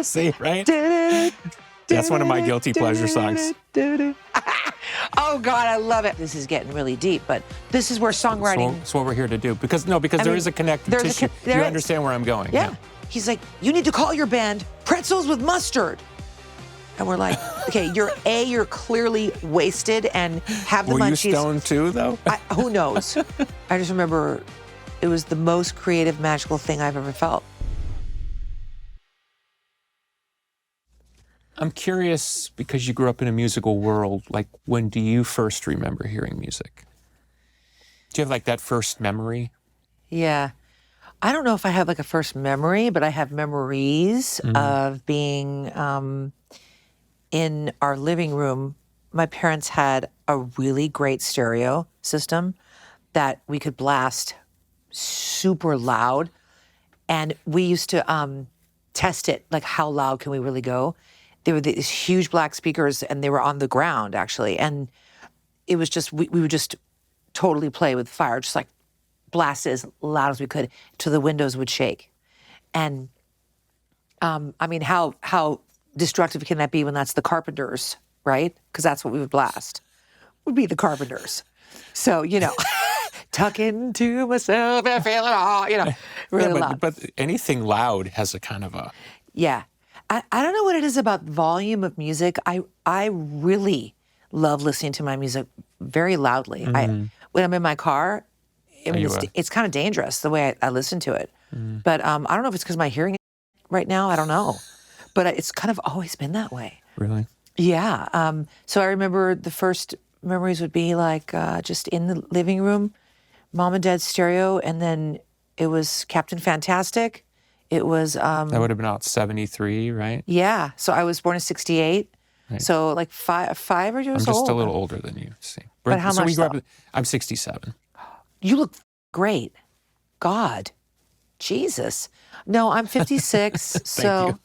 See, right? That's one of my guilty pleasure songs. Oh, God, I love it. This is getting really deep, but this is where songwriting... That's what we're here to do. Because there is a connective tissue. You understand where I'm going. Yeah. He's like, you need to call your band Pretzels with Mustard. And we're like, okay, you're clearly wasted and have the munchies. Were you stoned too, though? Who knows? I just remember it was the most creative, magical thing I've ever felt. I'm curious, because you grew up in a musical world, like, when do you first remember hearing music? Do you have, like, that first memory? Yeah. I don't know if I have, like, a first memory, but I have memories of being in our living room. My parents had a really great stereo system that we could blast super loud. And we used to test it, like, how loud can we really go? There were these huge black speakers, and they were on the ground, actually. And it was just, we would just totally play with fire, just like blast it as loud as we could till the windows would shake. And I mean, how destructive can that be when that's the Carpenters, right? Because that's what we would blast, would be the Carpenters. So, tuck into myself and feel it all, really loud. But anything loud has a kind of a... Yeah. I don't know what it is about volume of music. I really love listening to my music very loudly. When I'm in my car, it's kind of dangerous the way I listen to it. But I don't know if it's because my hearing right now. I don't know. But it's kind of always been that way. Really? Yeah. So I remember the first memories would be like just in the living room, mom and dad's stereo, and then it was Captain Fantastic. It was... that would have been about 73, right? Yeah. So I was born in 68. Right. So like five or years old. I'm just a little older than you, see. But how much so? I'm 67. You look great. God. Jesus. No, I'm 56. So,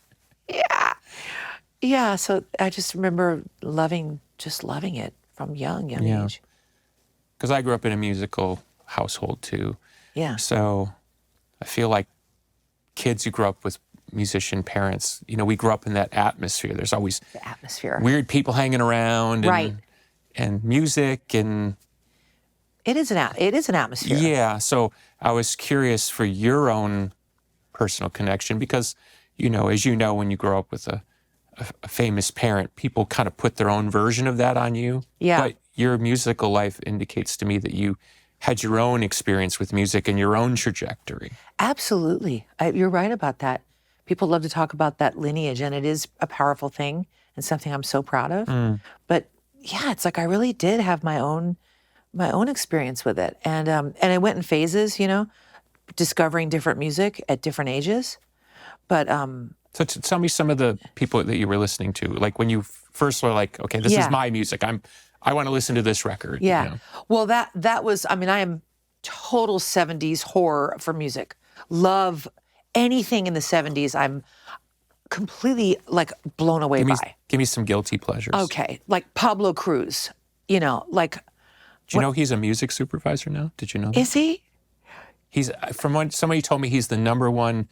you. Yeah. So I just remember loving it from young age. Because I grew up in a musical household too. Yeah. So I feel like kids who grew up with musician parents, we grew up in that atmosphere. There's always the atmosphere. Weird people hanging around, and, right? And music, and it is an atmosphere. Yeah. So I was curious for your own personal connection because, as you know, when you grow up with a famous parent, people kind of put their own version of that on you. Yeah. But your musical life indicates to me that you had your own experience with music and your own trajectory. Absolutely. You're right about that. People love to talk about that lineage, and it is a powerful thing and something I'm so proud of. But yeah, it's like I really did have my own experience with it. And I went in phases, discovering different music at different ages. But so tell me some of the people that you were listening to, like when you first were like, okay, this is my music. I want to listen to this record. Yeah. Well, that was, I am total 70s horror for music. Love anything in the 70s. I'm completely like blown away by. Give me some guilty pleasures. Okay. Like Pablo Cruz, like. Do you know he's a music supervisor now? Did you know that? Is he? He's, from what somebody told me, he's the #1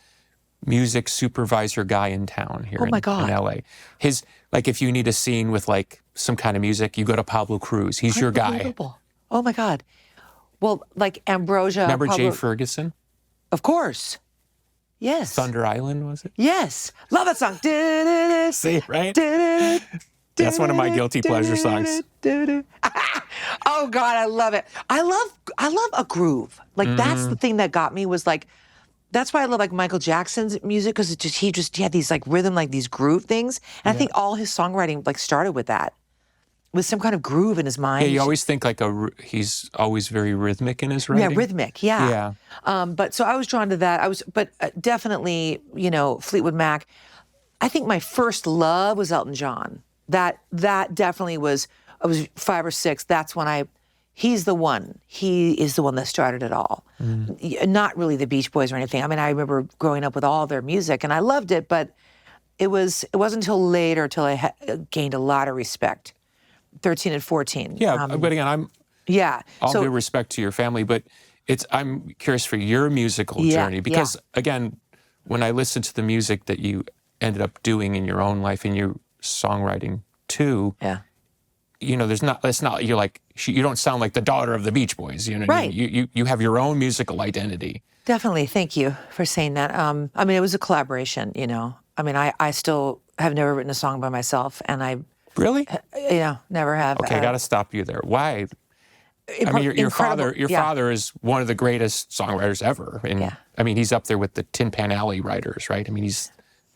music supervisor guy in town here in LA. Like if you need a scene with like some kind of music, you go to Pablo Cruz. He's your guy. Oh my God. Well, like Ambrosia. Remember Jay Ferguson? Of course. Yes. Thunder Island, was it? Yes. Love that song. See, right? That's one of my guilty pleasure songs. Oh God, I love it. I love a groove. Like that's the thing that got me was like, that's why I love like Michael Jackson's music, because he had these like rhythm, like these groove things. And I think all his songwriting like started with that, with some kind of groove in his mind. Yeah, you always think like he's always very rhythmic in his writing. Yeah, rhythmic. Yeah. But so I was drawn to that. But definitely, Fleetwood Mac. I think my first love was Elton John. That definitely was. I was 5 or 6. That's when he's the one. He is the one that started it all. Not really the Beach Boys or anything. I remember growing up with all their music, and I loved it. But it wasn't until later till I gained a lot of respect. 13 and 14. Yeah, but again, all due respect to your family, but I'm curious for your musical journey because again, when I listen to the music that you ended up doing in your own life, in your songwriting too. Yeah. You know, it's not, you're like, you don't sound like the daughter of the Beach Boys, you know what I mean? You have your own musical identity. Definitely. Thank you for saying that. I mean, it was a collaboration, you know. I mean, I still have never written a song by myself, and I... Really? Never have. Okay, I got to stop you there. Why? I mean, your father is one of the greatest songwriters ever. And I mean, he's up there with the Tin Pan Alley writers, right? I mean, he's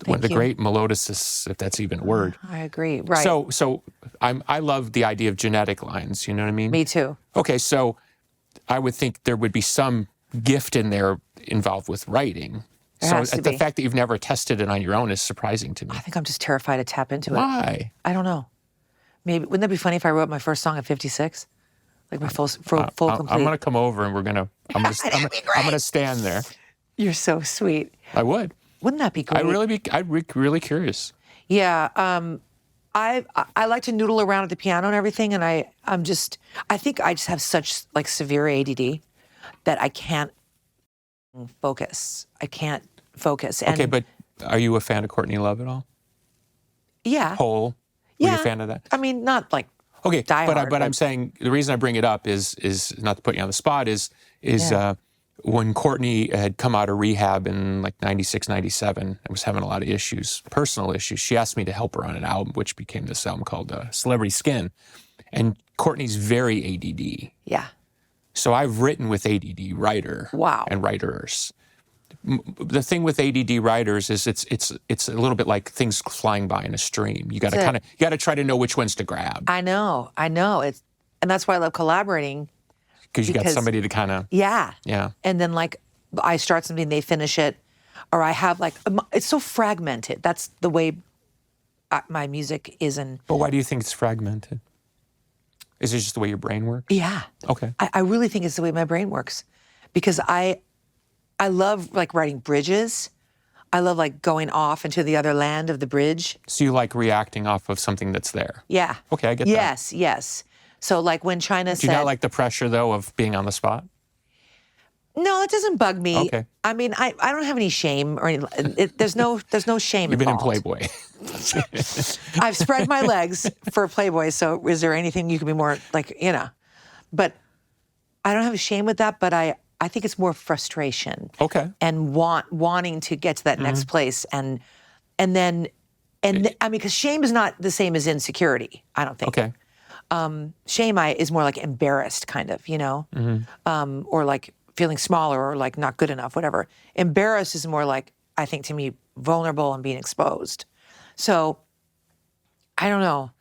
one of the great melodicists, if that's even a word. I agree. Right. So I love the idea of genetic lines. You know what I mean? Me too. Okay, so I would think there would be some gift in there involved with writing. So the fact that you've never tested it on your own is surprising to me. I think I'm just terrified to tap into it. Why? I don't know. Maybe, wouldn't that be funny if I wrote my first song at 56? Like my full complete. I'm gonna come over and I'm gonna stand there. You're so sweet. I would. Wouldn't that be great? I'd be really curious. Yeah. I like to noodle around at the piano and everything, and I think I just have such like severe ADD that I can't focus. I can't focus. And, okay, but are you a fan of Courtney Love at all? Yeah. Hole? Were you a fan of that? I mean, not like okay, diehard, but I'm saying the reason I bring it up is not to put you on the spot is when Courtney had come out of rehab in like 96, 97 and was having a lot of issues, personal issues, she asked me to help her on an album, which became this album called Celebrity Skin. And Courtney's very ADD. Yeah. So I've written with ADD writer and writers. The thing with ADD writers is it's a little bit like things flying by in a stream. You got to try to know which ones to grab. I know. And that's why I love collaborating. Because you got somebody to kind of yeah. And then like I start something, they finish it, or I have like it's so fragmented. That's the way my music is. But why do you think it's fragmented? Is it just the way your brain works? Yeah. Okay. I really think it's the way my brain works, because I love like writing bridges. I love like going off into the other land of the bridge. So you like reacting off of something that's there? Yeah. Okay, I get that. Yes. So like when China said... Do you not like the pressure though of being on the spot? No, it doesn't bug me. Okay. I mean, I don't have any shame or there's no shame You've been in involved. Playboy. I've spread my legs for Playboy, so is there anything you can be more like, you know? But I don't have a shame with that, but I think it's more frustration. Okay. And wanting to get to that next place. And I mean, because shame is not the same as insecurity, I don't think. Okay. Shame is more like embarrassed kind of, you know? Or like feeling smaller or like not good enough, whatever. Embarrassed is more like, I think to me, vulnerable and being exposed. So, I don't know.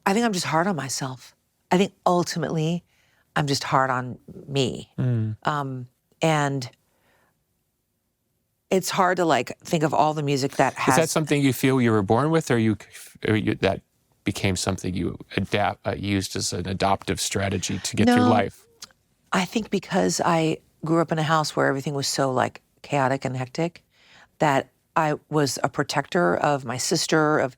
I think I'm just hard on myself. I think ultimately, I'm just hard on me. And it's hard to like think of all the music that has... Is that something you feel you were born with, or that became something you used as an adoptive strategy to get through life? I think because I grew up in a house where everything was so like chaotic and hectic, that I was a protector of my sister.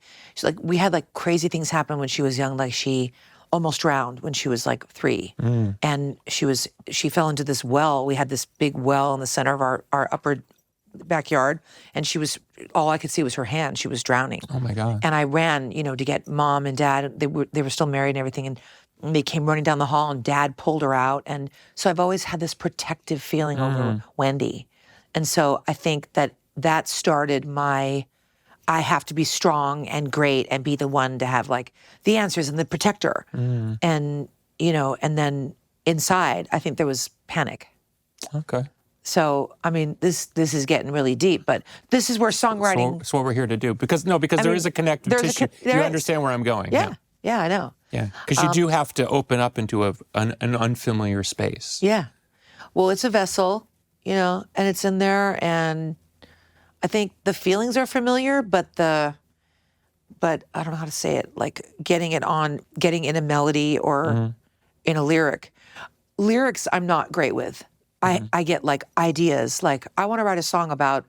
We had like crazy things happen when she was young. Like she almost drowned when she was like 3, and she fell into this well. We had this big well in the center of our upper backyard, and all I could see was her hand. She was drowning. Oh my God. And I ran, to get mom and dad. They were still married and everything, and they came running down the hall, and dad pulled her out. And so I've always had this protective feeling over Wendy. And so I think that started I have to be strong and great and be the one to have like the answers and the protector. And, and then inside, I think there was panic. Okay. So, I mean, this is getting really deep, but this is where songwriting... It's what we're here to do. Because there is a connective tissue. You understand where I'm going. Yeah, I know. Yeah, because you do have to open up into an unfamiliar space. Yeah. Well, it's a vessel, and it's in there, and I think the feelings are familiar, but I don't know how to say it, like getting in a melody or in a lyric. Lyrics I'm not great with. I get like ideas, like I want to write a song about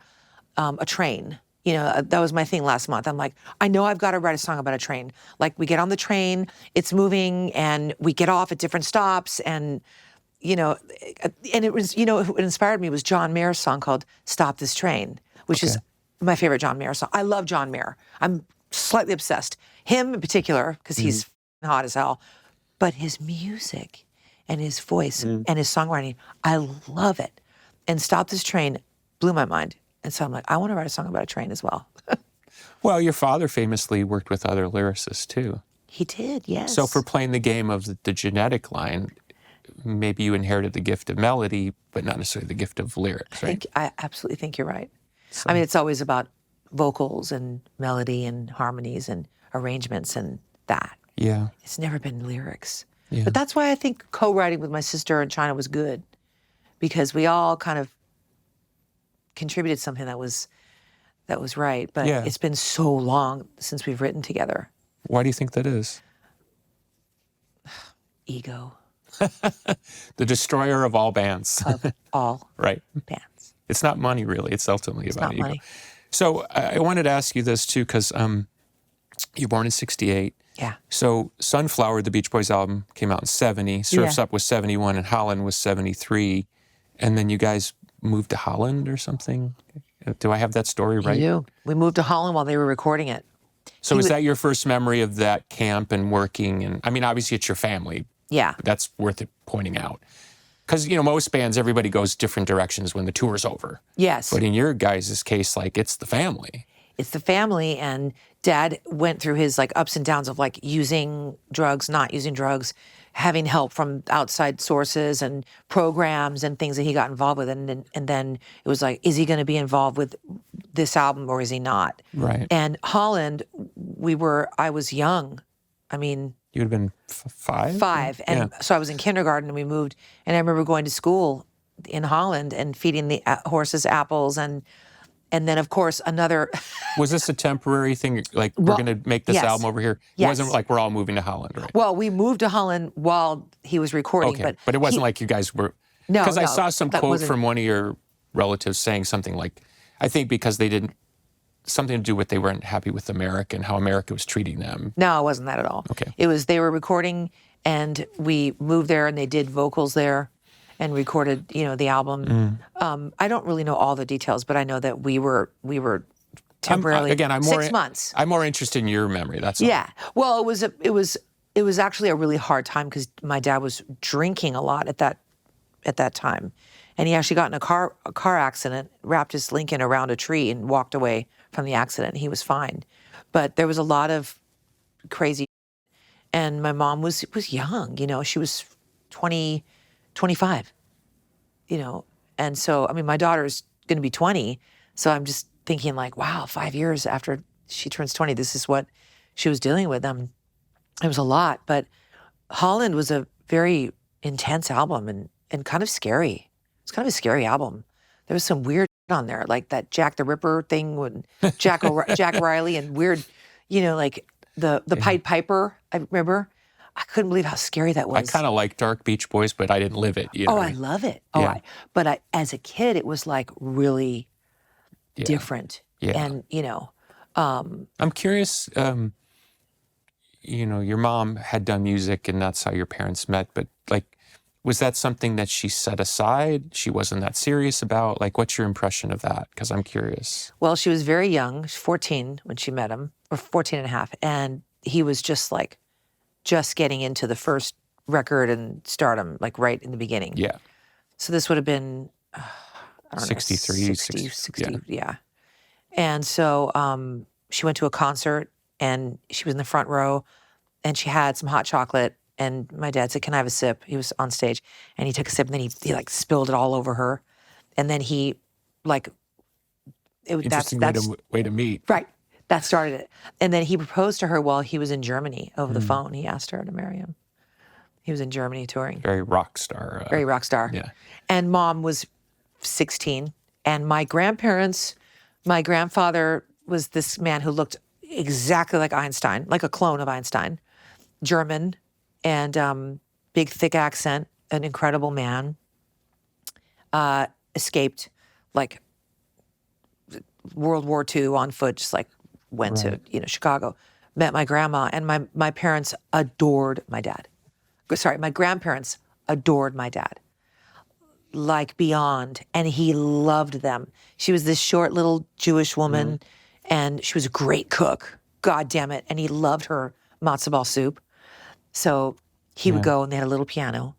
a train. That was my thing last month. I'm like, I know I've got to write a song about a train. Like we get on the train, it's moving, and we get off at different stops, and and it was, what inspired me was John Mayer's song called "Stop This Train," which is my favorite John Mayer song. I love John Mayer. I'm slightly obsessed. Him in particular, because he's hot as hell. But his music and his voice and his songwriting, I love it. And Stop This Train blew my mind. And so I'm like, I want to write a song about a train as well. Well, your father famously worked with other lyricists too. He did, yes. So for playing the game of the genetic line, maybe you inherited the gift of melody, but not necessarily the gift of lyrics, right? I absolutely think you're right. So. I mean, it's always about vocals and melody and harmonies and arrangements and that. Yeah. It's never been lyrics. Yeah. But that's why I think co-writing with my sister in China was good, because we all kind of contributed something that was right. But it's been so long since we've written together. Why do you think that is? Ego. The destroyer of all bands. Of all right. bands. It's not money, really. It's ultimately about not ego. Money. So I wanted to ask you this, too, because you were born in 68. Yeah. So Sunflower, the Beach Boys album, came out in 70. Surf's Up was 71, and Holland was 73. And then you guys moved to Holland or something? Do I have that story right? You do. We moved to Holland while they were recording it. So is that your first memory of that camp and working? And I mean, obviously it's your family. Yeah. But that's worth it pointing out. Because, you know, most bands, everybody goes different directions when the tour's over. Yes. But in your guys' case, like, it's the family. It's the family, and Dad went through his like ups and downs of like using drugs, not using drugs, having help from outside sources and programs and things that he got involved with. And then it was like, is he going to be involved with this album or is he not? Right. And Holland, I was young. I mean, you would have been 5? 5. And so I was in kindergarten and we moved. And I remember going to school in Holland and feeding the horses apples. And then, of course, another... Was this a temporary thing? Like, we're going to make this album over here? It wasn't like we're all moving to Holland, right? Well, we moved to Holland while he was recording. Okay, but it wasn't like you guys were... No, because I saw some quote from one of your relatives saying something like, I think because they didn't... Something to do with they weren't happy with America and how America was treating them. No, it wasn't that at all. Okay. It was they were recording, and we moved there, and they did vocals there and recorded, the album. I don't really know all the details, but I know that we were temporarily I'm more 6 months. I'm more interested in your memory. That's all. Yeah. Well, it was actually a really hard time because my dad was drinking a lot at that time, and he actually got in a car accident, wrapped his Lincoln around a tree, and walked away from the accident. He was fine, but there was a lot of crazy. And my mom was young. She was 20. 25, and so, I mean, my daughter's going to be 20, so I'm just thinking like, wow, 5 years after she turns 20, this is what she was dealing with. It was a lot, but Holland was a very intense album and kind of scary. It's kind of a scary album. There was some weird on there, like that Jack the Ripper thing when Jack Riley and weird, like the Pied Piper, I remember. I couldn't believe how scary that was. I kind of like Dark Beach Boys, but I didn't live it. I love it. But as a kid, it was like really different. Yeah. And, I'm curious, your mom had done music and that's how your parents met, but like, was that something that she set aside? She wasn't that serious about? Like, what's your impression of that? Because I'm curious. Well, she was very young. She was 14 when she met him, or 14 and a half. And he was just getting into the first record and stardom, like right in the beginning. Yeah. So this would have been, 63, 60, yeah. And so she went to a concert and she was in the front row and she had some hot chocolate and my dad said, "Can I have a sip?" He was on stage and he took a sip and then he like spilled it all over her. And then he Interesting way to meet. Right. That started it. And then he proposed to her while he was in Germany over the phone. He asked her to marry him. He was in Germany touring. Very rock star. Very rock star. Yeah. And Mom was 16. And my grandfather was this man who looked exactly like Einstein, like a clone of Einstein. German and big, thick accent, an incredible man. Escaped like World War II on foot, just like went to Chicago, met my grandma, and my parents adored my dad. Sorry, my grandparents adored my dad. like beyond, and he loved them. She was this short little Jewish woman, and she was a great cook. God damn it. And he loved her matzo ball soup. So he would go, and they had a little piano,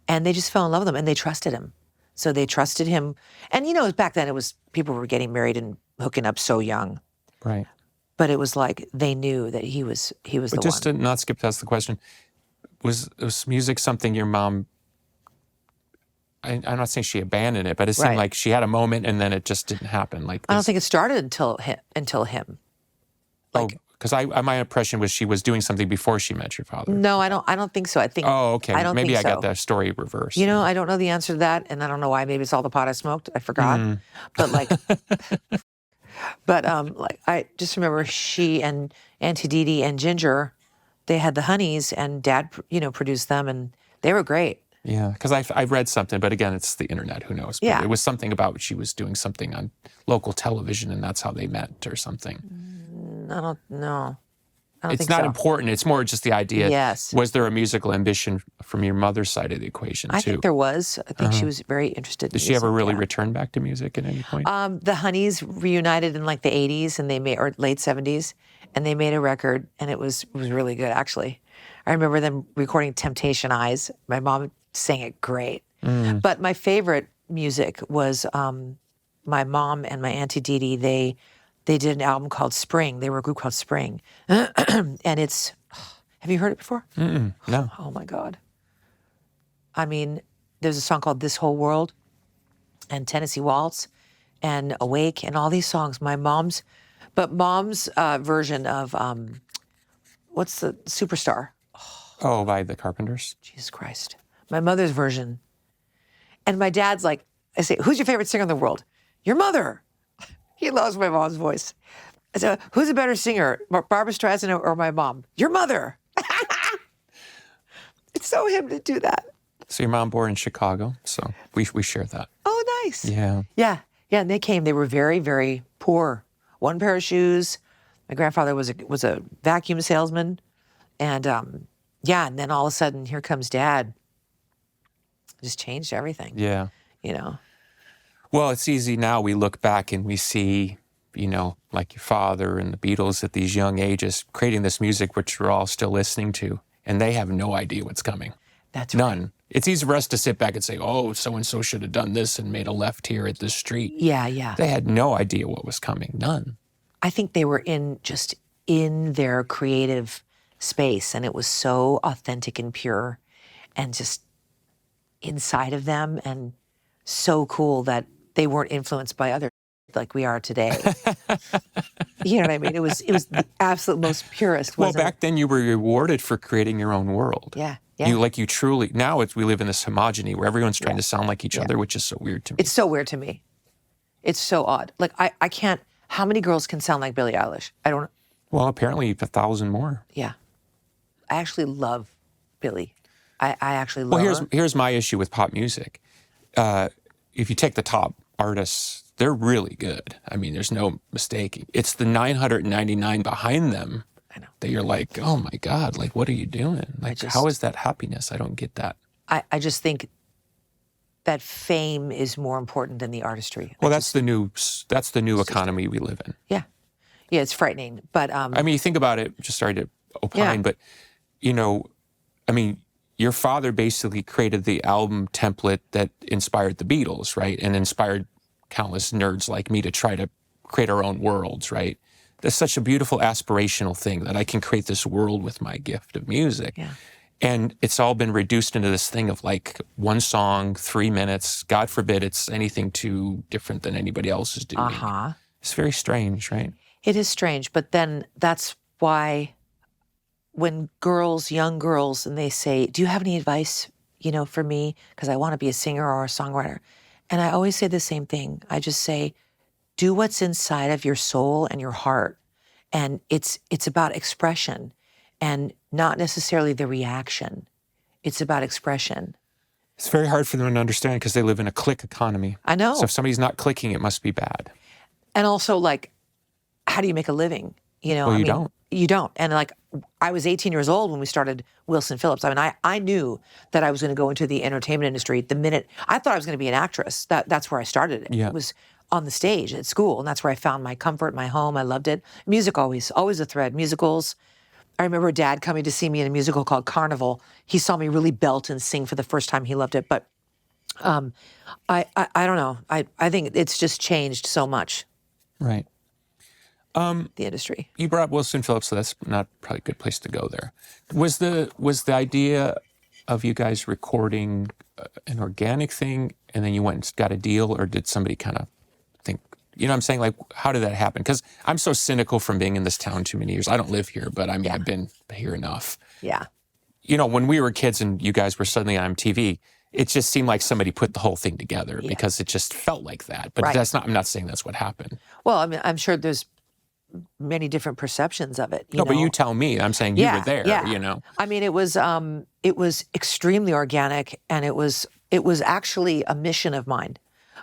and they just fell in love with him, and they trusted him. So they trusted him. And, you know, back then people were getting married and hooking up so young. Right. But it was like they knew that he was the one. Just to not skip past the question, was music something your mom, I'm not saying she abandoned it, but it seemed like she had a moment and then it just didn't happen. Like I don't think it started until him. Like, because my impression was she was doing something before she met your father. No, I don't think so. I think. Oh, okay. I don't Maybe think I so. got the story reversed. You know, I don't know the answer to that, and I don't know why. Maybe it's all the pot I smoked. I forgot. But like, like I just remember she and Auntie Dee Dee and Ginger, they had the Honeys, and Dad, produced them, and they were great. Yeah, because I've read something, but again, it's the internet. Who knows? But it was something about she was doing something on local television, and that's how they met, or something. I don't know. It's not important. It's more just the idea. Yes. Was there a musical ambition from your mother's side of the equation, too? I think there was. I think she was very interested in Did she ever really return back to music at any point? The Honeys reunited in like the 80s and or late 70s, and they made a record, and it was really good, actually. I remember them recording Temptation Eyes. My mom sang it great. But my favorite music was my mom and my Auntie Dee Dee. They did an album called Spring. They were a group called Spring. And it's, have you heard it before? No. Oh my God. I mean, there's a song called This Whole World and Tennessee Waltz and Awake and all these songs. Mom's version of, what's the Superstar? Oh, by the Carpenters? Jesus Christ. My mother's version. And my dad's like, I say, who's your favorite singer in the world? Your mother. He loves my mom's voice. I said, who's a better singer, Barbra Streisand or my mom? Your mother. It's so him to do that. So your mom born in Chicago, so we share that. Oh, nice. Yeah. Yeah. Yeah, and they were very, very poor. One pair of shoes. My grandfather was a vacuum salesman. And and then all of a sudden, here comes Dad. Just changed everything. Yeah. Well, it's easy now. We look back and we see, like your father and the Beatles at these young ages creating this music, which we're all still listening to, and they have no idea what's coming. That's none. Right. It's easy for us to sit back and say, oh, so-and-so should have done this and made a left here at this street. Yeah. They had no idea what was coming. None. I think they were just in their creative space, and it was so authentic and pure and just inside of them, and so cool that they weren't influenced by others like we are today. You know what I mean? It was the absolute most purest. Well, back then you were rewarded for creating your own world. Yeah. You truly, now we live in this homogeny where everyone's trying to sound like each other, which is so weird to me. It's so weird to me. It's so odd. Like I can't, how many girls can sound like Billie Eilish? I don't. Well, apparently 1,000 more. Yeah. I actually love Billie. I actually love her. Here's my issue with pop music. If you take the top artists, they're really good. I mean, there's no mistaking. It's the 999 behind them that you're like, oh my God, like, what are you doing? Like, how is that happiness? I don't get that. I just think that fame is more important than the artistry. Well, that's the new economy we live in. Yeah. Yeah, it's frightening. But I mean, you think about it, just sorry to opine, but I mean, your father basically created the album template that inspired the Beatles, right? And inspired countless nerds like me to try to create our own worlds, right? That's such a beautiful aspirational thing that I can create this world with my gift of music. Yeah. And it's all been reduced into this thing of like one song, 3 minutes. God forbid it's anything too different than anybody else is doing. It's very strange, right? It is strange, but then that's why when young girls, and they say, do you have any advice, for me? Because I want to be a singer or a songwriter. And I always say the same thing. I just say, do what's inside of your soul and your heart. And it's about expression and not necessarily the reaction. It's about expression. It's very hard for them to understand because they live in a click economy. I know. So if somebody's not clicking, it must be bad. And also, like, how do you make a living? You know, Well, you don't. You don't. And like, I was 18 years old when we started Wilson Phillips. I mean, I knew that I was going to go into the entertainment industry the minute I thought I was going to be an actress. That's where I started it. Yeah. It was on the stage at school, and that's where I found my comfort, my home. I loved it. Music always a thread. Musicals. I remember Dad coming to see me in a musical called Carnival. He saw me really belt and sing for the first time. He loved it. But I don't know. I think it's just changed so much. Right. The industry. You brought up Wilson Phillips, so that's not probably a good place to go there. Was the idea of you guys recording an organic thing, and then you went and got a deal, or did somebody kind of think, you know what I'm saying? Like, how did that happen? Because I'm so cynical from being in this town too many years. I don't live here, but I mean, I've been here enough. Yeah. You know, when we were kids and you guys were suddenly on TV, it just seemed like somebody put the whole thing together because it just felt like that. But that's not, I'm not saying that's what happened. Well, I mean, I'm sure there's many different perceptions of it. But you tell me. I'm saying you were there, you know. I mean, it was extremely organic, and it was actually a mission of mine.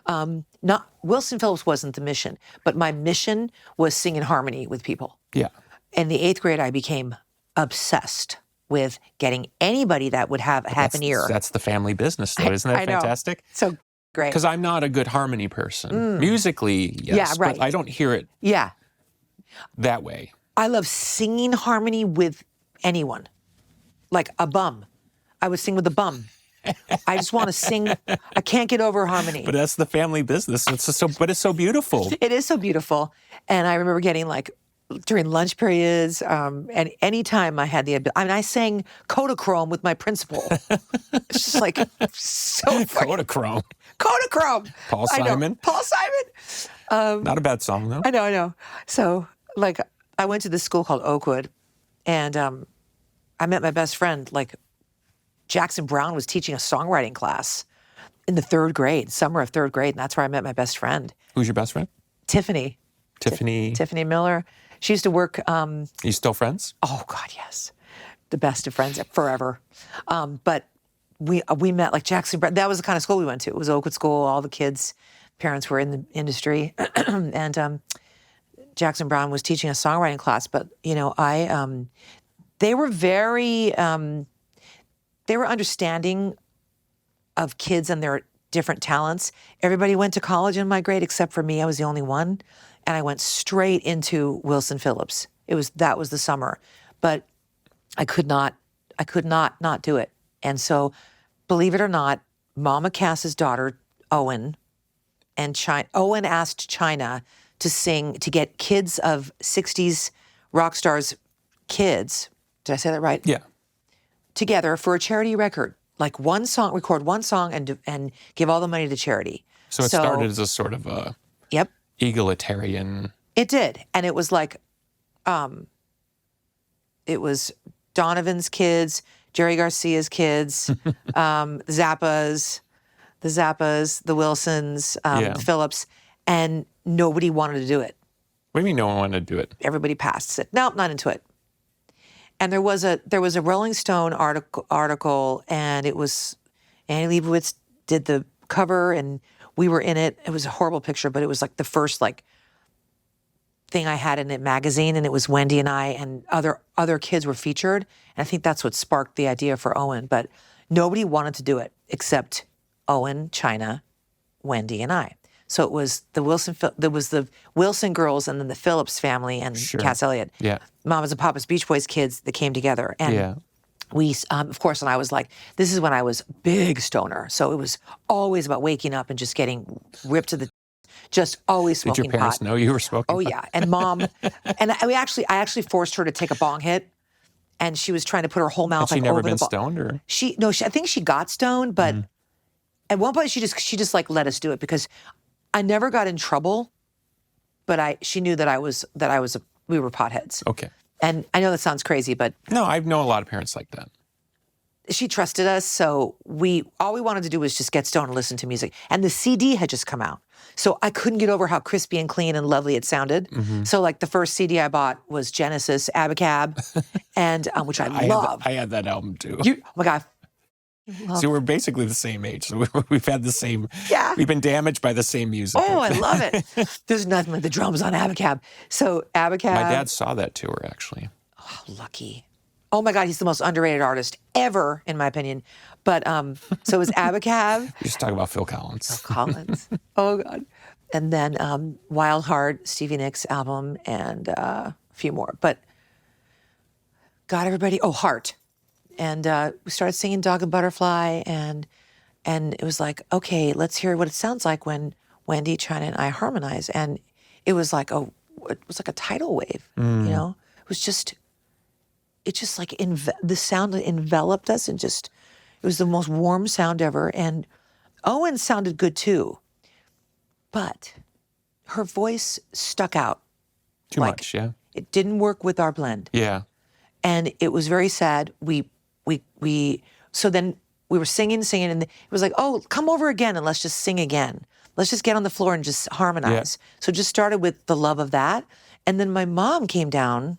Not Wilson Phillips wasn't the mission, but my mission was sing in harmony with people. Yeah. In the 8th grade, I became obsessed with getting anybody that would have an ear. That's the family business, though. Isn't that fantastic? So great. Because I'm not a good harmony person. Musically, yes, right. but I don't hear it that way. I love singing harmony with anyone. Like a bum. I would sing with a bum. I just want to sing. I can't get over harmony. But that's the family business. But it's so beautiful. It is so beautiful. And I remember getting like, during lunch periods, and any time I had I sang Kodachrome with my principal. It's just like so funny. Kodachrome. Kodachrome. Paul Simon. Paul Simon. Not a bad song, though. I know. So, like, I went to this school called Oakwood, and I met my best friend. Like, Jackson Browne was teaching a songwriting class in the 3rd grade, summer of 3rd grade, and that's where I met my best friend. Who's your best friend? Tiffany. Tiffany Miller. She used to work. You still friends? Oh God, yes, the best of friends forever. But we met like Jackson Browne. That was the kind of school we went to. It was Oakwood School. All the kids' parents were in the industry, and Jackson Browne was teaching a songwriting class. But you know, they were very, they were understanding of kids and their different talents. Everybody went to college in my grade except for me. I was the only one. And I went straight into Wilson Phillips. That was the summer, but I could not do it. And so, believe it or not, Mama Cass's daughter, Owen asked China to get kids of 60s rock stars kids. Did I say that right? Yeah. Together for a charity record, like record one song and give all the money to charity. So it started as a sort of a egalitarian. It did. And it was like, it was Donovan's kids, Jerry Garcia's kids, Zappa's, the Wilsons, the Phillips, and nobody wanted to do it. What do you mean no one wanted to do it? Everybody passed it. Nope, not into it. And there was a Rolling Stone article, and it was Annie Leibovitz did the cover, and we were in it. It was a horrible picture, but it was like the first thing I had in a magazine, and it was Wendy and I, and other kids were featured. And I think that's what sparked the idea for Owen. But nobody wanted to do it except Owen, China, Wendy, and I. So it was the Wilson girls, and then the Phillips family, and Cass Elliot. Yeah. Mamas and Papas Beach Boys kids that came together. And we, of course, and I was like, this is when I was big stoner. So it was always about waking up and just getting ripped to the, just always smoking pot. Did your parents know you were smoking pot? Yeah. And Mom, and I actually forced her to take a bong hit, and she was trying to put her whole mouth Had she like never over been the stoned, or? I think she got stoned, but at one point she just like let us do it, because I never got in trouble, but she knew that we were potheads. Okay. And I know that sounds crazy, but no, I know a lot of parents like that. She trusted us, so all we wanted to do was just get stoned and listen to music. And the CD had just come out, so I couldn't get over how crispy and clean and lovely it sounded. So like the first CD I bought was Genesis, Abacab, and which I love. I had that album too. Oh my God. So we're basically the same age. So we've had the same, we've been damaged by the same music. Oh, I love it. There's nothing like the drums on Abacab. So Abacab. My dad saw that tour, actually. Oh, how lucky. Oh my God, he's the most underrated artist ever, in my opinion. But so it was Abacab. You just talk about Phil Collins. Phil Collins. Oh God. And then Wild Heart, Stevie Nicks album, and a few more. But got everybody, Heart. And we started singing Dog and Butterfly, and it was like, okay, let's hear what it sounds like when Wendy, China, and I harmonize. And it was like it was like a tidal wave, you know? It just like the sound enveloped us, and it was the most warm sound ever. And Owen sounded good too, but her voice stuck out. Too much, yeah. It didn't work with our blend. Yeah. And it was very sad. So then we were singing, and it was like, oh, come over again and let's just sing again. Let's just get on the floor and just harmonize. Yeah. So it just started with the love of that. And then my mom came down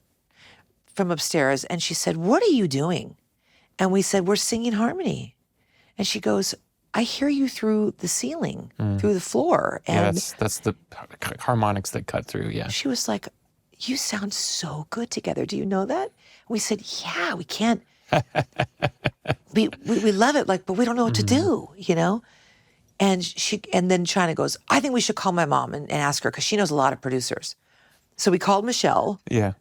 from upstairs and she said, what are you doing? And we said, we're singing harmony. And she goes, I hear you through the ceiling, through the floor. And that's the harmonics that cut through, yeah. She was like, you sound so good together. Do you know that? We said, yeah, we can't. we love it, but we don't know what to do, you know? And then China goes, I think we should call my mom and ask her, because she knows a lot of producers. So we called Michelle. Yeah.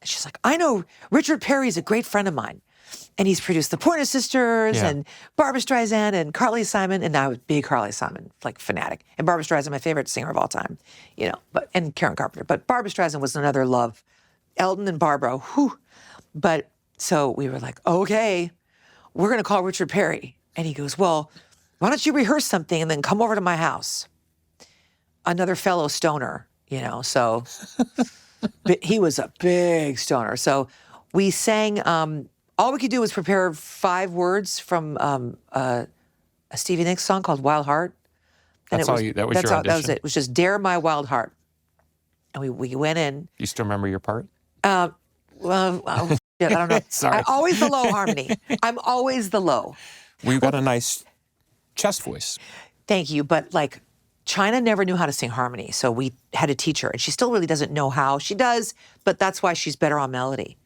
And she's like, I know Richard Perry's a great friend of mine. And he's produced the Pointer Sisters and Barbra Streisand and Carly Simon. And I was a big Carly Simon, fanatic. And Barbra Streisand, my favorite singer of all time, you know, and Karen Carpenter. But Barbra Streisand was another love. Elton and Barbara, whew. But so we were like, okay, we're going to call Richard Perry. And he goes, well, why don't you rehearse something and then come over to my house? Another fellow stoner, you know, so he was a big stoner. So we sang, all we could do was prepare 5 words from a Stevie Nicks song called Wild Heart. And that was your audition? That was it. It was just Dare My Wild Heart. And we went in. You still remember your part? I don't know. Sorry. I'm always the low harmony. I'm always the low. Well, you got a nice chest voice. Thank you. But China never knew how to sing harmony. So we had to teach her. And she still really doesn't know how. She does, but that's why she's better on melody.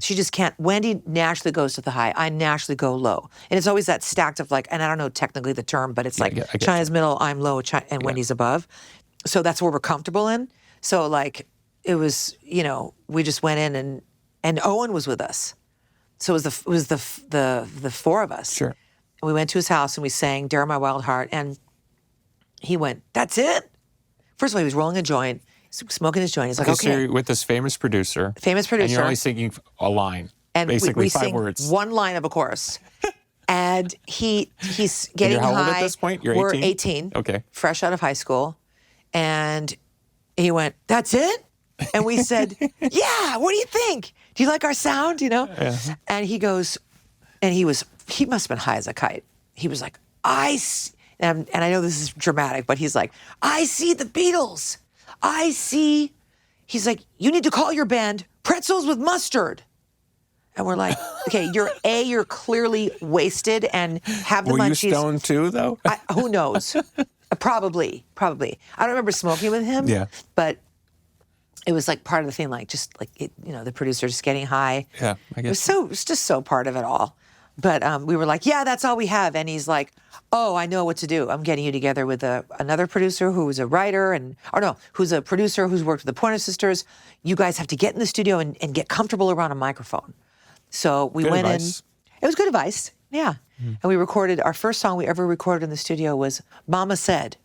She just can't. Wendy naturally goes to the high. I naturally go low. And it's always that stacked of and I don't know technically the term, but it's China's middle, I'm low, and Wendy's above. So that's where we're comfortable in. So it was, you know, we just went in and Owen was with us. So it was the 4 of us. Sure. We went to his house and we sang Dare My Wild Heart, and he went, that's it? First of all, he was rolling a joint, smoking his joint. He's like, okay. So you're with this famous producer. And you're only singing a line, and basically we 5 sing words. one line of a chorus. And he's getting and you're high. How old at this point? You're 18? We're 18. Okay. Fresh out of high school. And he went, that's it? And we said, yeah, what do you think? Do you like our sound, you know? Yeah. And he goes, and he must have been high as a kite. He was like, and I know this is dramatic, but he's like, I see the Beatles. He's like, you need to call your band Pretzels with Mustard. And we're like, okay, you're clearly wasted and have the munchies. Were you stoned too, though? Who knows? Probably. I don't remember smoking with him. Yeah. But it was part of the thing, the producer just getting high. Yeah, I guess. It was just so part of it all. But we were like, yeah, that's all we have. And he's like, oh, I know what to do. I'm getting you together with another producer who was a writer who's a producer who's worked with the Pointer Sisters. You guys have to get in the studio and get comfortable around a microphone. So we went in. It was good advice, yeah. And we recorded, our first song we ever recorded in the studio was Mama Said.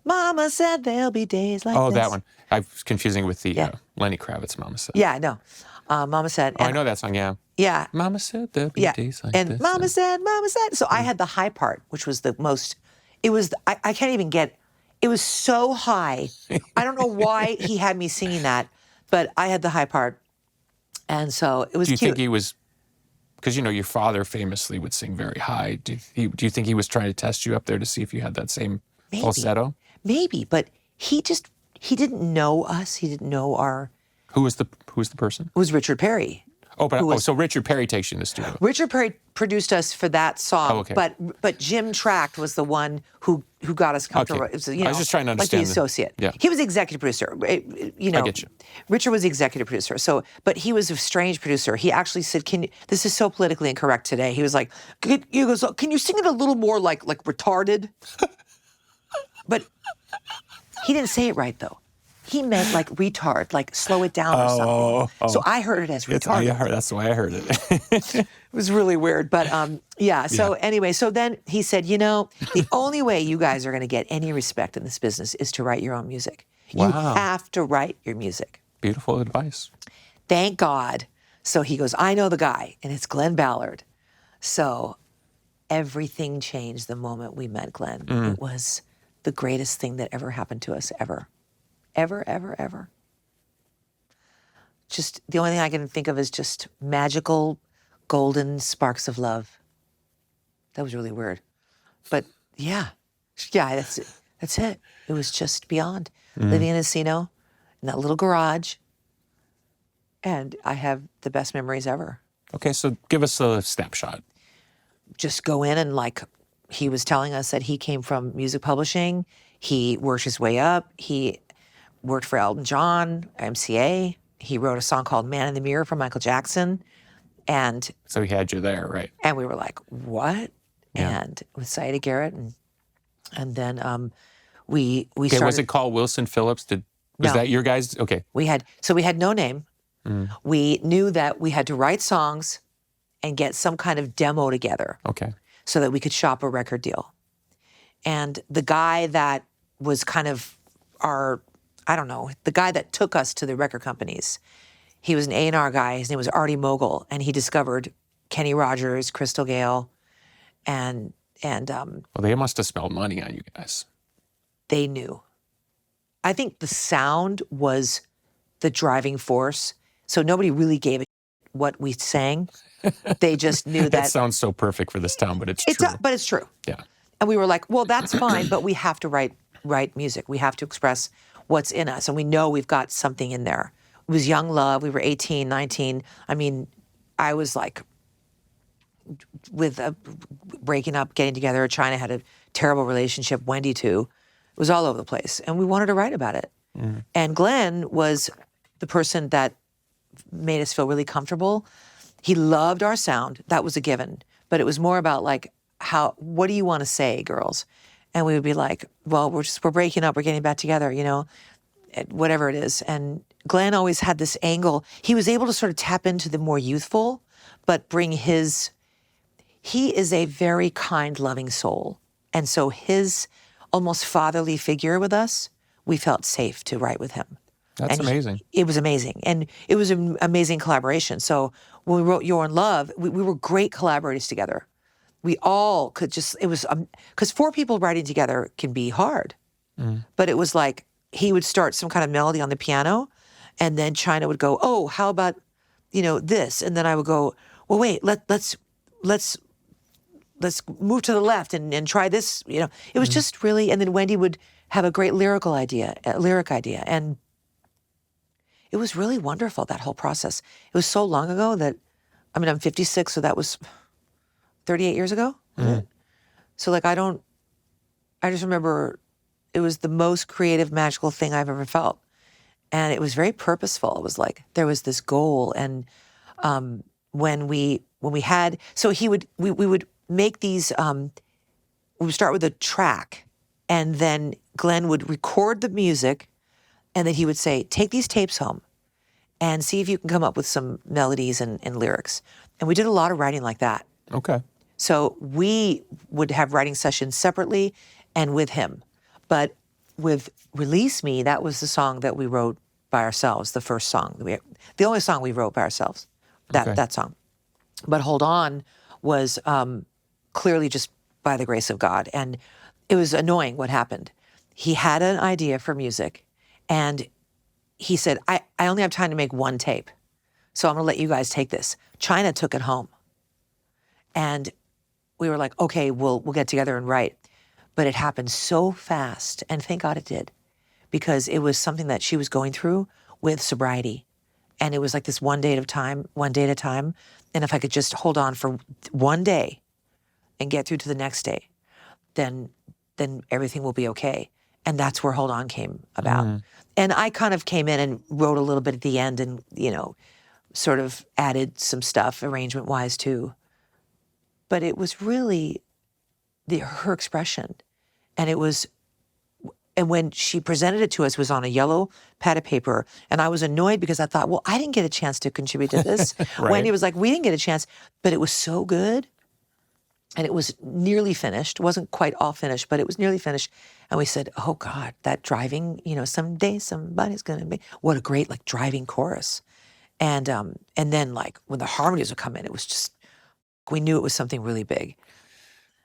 Mama said there'll be days like this. Oh, that one. I was confusing with the Lenny Kravitz Mama Said. Yeah, no. Mama Said. Oh, I know that song, yeah. Yeah. Mama said there'll be days like this. And Mama said. So I had the high part, which was the most, I can't even get, it was so high. I don't know why he had me singing that, but I had the high part. And so it was cute. Do you think he was, because your father famously would sing very high. Do you think he was trying to test you up there to see if you had that same falsetto? Maybe, but he didn't know us. He didn't know our. Who was the person? It was Richard Perry. So Richard Perry takes you in the studio. Richard Perry produced us for that song, okay. but Jim Tract was the one who got us comfortable. Okay. So, I was just trying to understand. Like the associate. Yeah. He was the executive producer. I get you. Richard was the executive producer. So, but he was a strange producer. He actually said, this is so politically incorrect today. He was like, he goes, can you sing it a little more like retarded? But he didn't say it right, though. He meant like retard, like slow it down or something. Oh. So I heard it as retard. That's the way I heard it. It was really weird. But anyway, so then he said, the only way you guys are going to get any respect in this business is to write your own music. Wow. You have to write your music. Beautiful advice. Thank God. So he goes, I know the guy, and it's Glen Ballard. So everything changed the moment we met Glen. It was the greatest thing that ever happened to us, ever. Ever, ever, ever. Just the only thing I can think of is just magical, golden sparks of love. That was really weird. But yeah, that's it. That's it. It was just beyond. Living in Encino, in that little garage. And I have the best memories ever. Okay, so give us a snapshot. Just go in and he was telling us that he came from music publishing. He worked his way up. He worked for Elton John, MCA. He wrote a song called Man in the Mirror for Michael Jackson. And so he had you there, right? And we were like, what? Yeah. And with Saida Garrett. And then we started. Was it called Wilson Phillips? Was that your guys? Okay. We had no name. We knew that we had to write songs and get some kind of demo together. Okay. So that we could shop a record deal. And the guy that was kind of the guy that took us to the record companies, he was an A&R guy. His name was Artie Mogul, and he discovered Kenny Rogers, Crystal Gale, and well, they must have smelled money on you guys. They knew. I think the sound was the driving force. So nobody really gave a what we sang. They just knew that. That sounds so perfect for this town, but it's true. But it's true. Yeah. And we were like, well, that's fine, but we have to write music. We have to express what's in us. And we know we've got something in there. It was young love. We were 18, 19. I mean, I was like, with breaking up, getting together. China had a terrible relationship. Wendy too. It was all over the place. And we wanted to write about it. And Glen was the person that made us feel really comfortable. He loved our sound. That was a given. But it was more about like, what do you want to say, girls? And we would be like, well, we're breaking up, we're getting back together, whatever it is. And Glen always had this angle. He was able to sort of tap into the more youthful, but bring he is a very kind, loving soul. And so his almost fatherly figure with us, we felt safe to write with him. That's amazing. It was amazing. And it was an amazing collaboration. So when we wrote You're in Love, we were great collaborators together. We all could it was, because 4 people writing together can be hard. But it was like, he would start some kind of melody on the piano, and then China would go, oh, how about, this? And then I would go, well, wait, let's move to the left and try this. It was just really, and then Wendy would have a great lyric idea. And it was really wonderful, that whole process. It was so long ago that, I'm 56, so that was 38 years ago. So I just remember it was the most creative, magical thing I've ever felt. And it was very purposeful. It was like, there was this goal. And when we had, so we would make these, we would start with a track, and then Glen would record the music, and then he would say, take these tapes home and see if you can come up with some melodies and lyrics. And we did a lot of writing like that. Okay. So we would have writing sessions separately and with him. But with Release Me, that was the song that we wrote by ourselves, the first song. The only song we wrote by ourselves, that song. But Hold On was clearly just by the grace of God. And it was annoying what happened. He had an idea for music, and he said, I only have time to make 1 tape, so I'm going to let you guys take this. China took it home. And we were like, okay, we'll get together and write. But it happened so fast, and thank God it did, because it was something that she was going through with sobriety. And it was like this one day at a time. And if I could just hold on for one day and get through to the next day, then everything will be okay. And that's where Hold On came about. And I kind of came in and wrote a little bit at the end and, sort of added some stuff arrangement-wise too. But it was really her expression. And when she presented it to us, it was on a yellow pad of paper. And I was annoyed because I thought, well, I didn't get a chance to contribute to this. Right. Wendy was like, we didn't get a chance. But it was so good. And it was nearly finished. It wasn't quite all finished, but it was nearly finished. And we said, oh, God, that driving, someday somebody's going to be, what a great, driving chorus. And then, when the harmonies would come in, it was just, we knew it was something really big.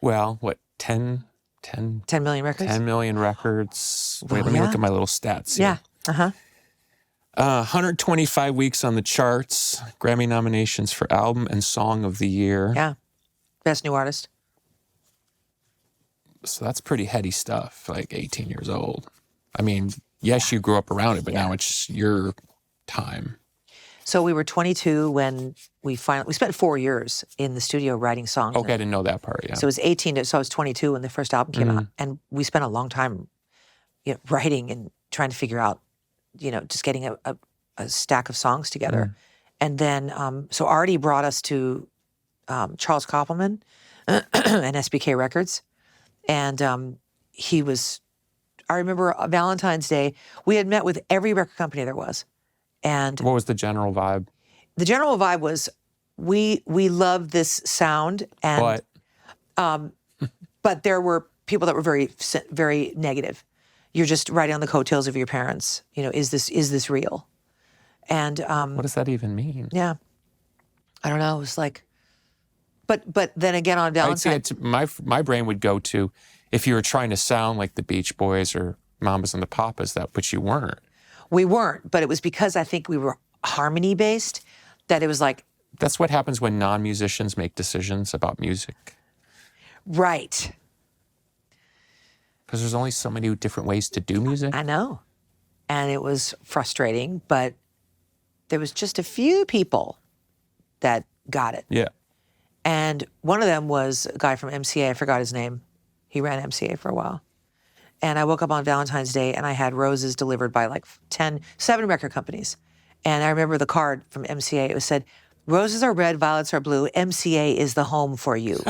Well, what, 10 million records? 10 million records. Wait, let me look at my little stats here. Yeah, 125 weeks on the charts, Grammy nominations for Album and Song of the Year. Yeah, Best New Artist. So that's pretty heady stuff, 18 years old. I mean, yes, you grew up around it, but now it's your time. So we were 22 when we spent 4 years in the studio writing songs. Okay, I didn't know that part, yeah. So it was 18, so I was 22 when the first album came out. And we spent a long time writing and trying to figure out, just getting a stack of songs together. And then, so Artie brought us to Charles Koppelman and SBK Records. And I remember Valentine's Day, we had met with every record company there was. And what was the general vibe? The general vibe was we love this sound, and but there were people that were very, very negative. You're just riding on the coattails of your parents. Is this real? And what does that even mean? Yeah, I don't know. It was like, but then again on Valentine's, my brain would go to if you were trying to sound like the Beach Boys or Mamas and the Papas, but you weren't. We weren't, but it was because I think we were harmony-based that it was like... That's what happens when non-musicians make decisions about music. Right. Because there's only so many different ways to do music. I know. And it was frustrating, but there was just a few people that got it. Yeah. And one of them was a guy from MCA. I forgot his name. He ran MCA for a while. And I woke up on Valentine's Day and I had roses delivered by 7 record companies. And I remember the card from MCA. It said, roses are red, violets are blue. MCA is the home for you.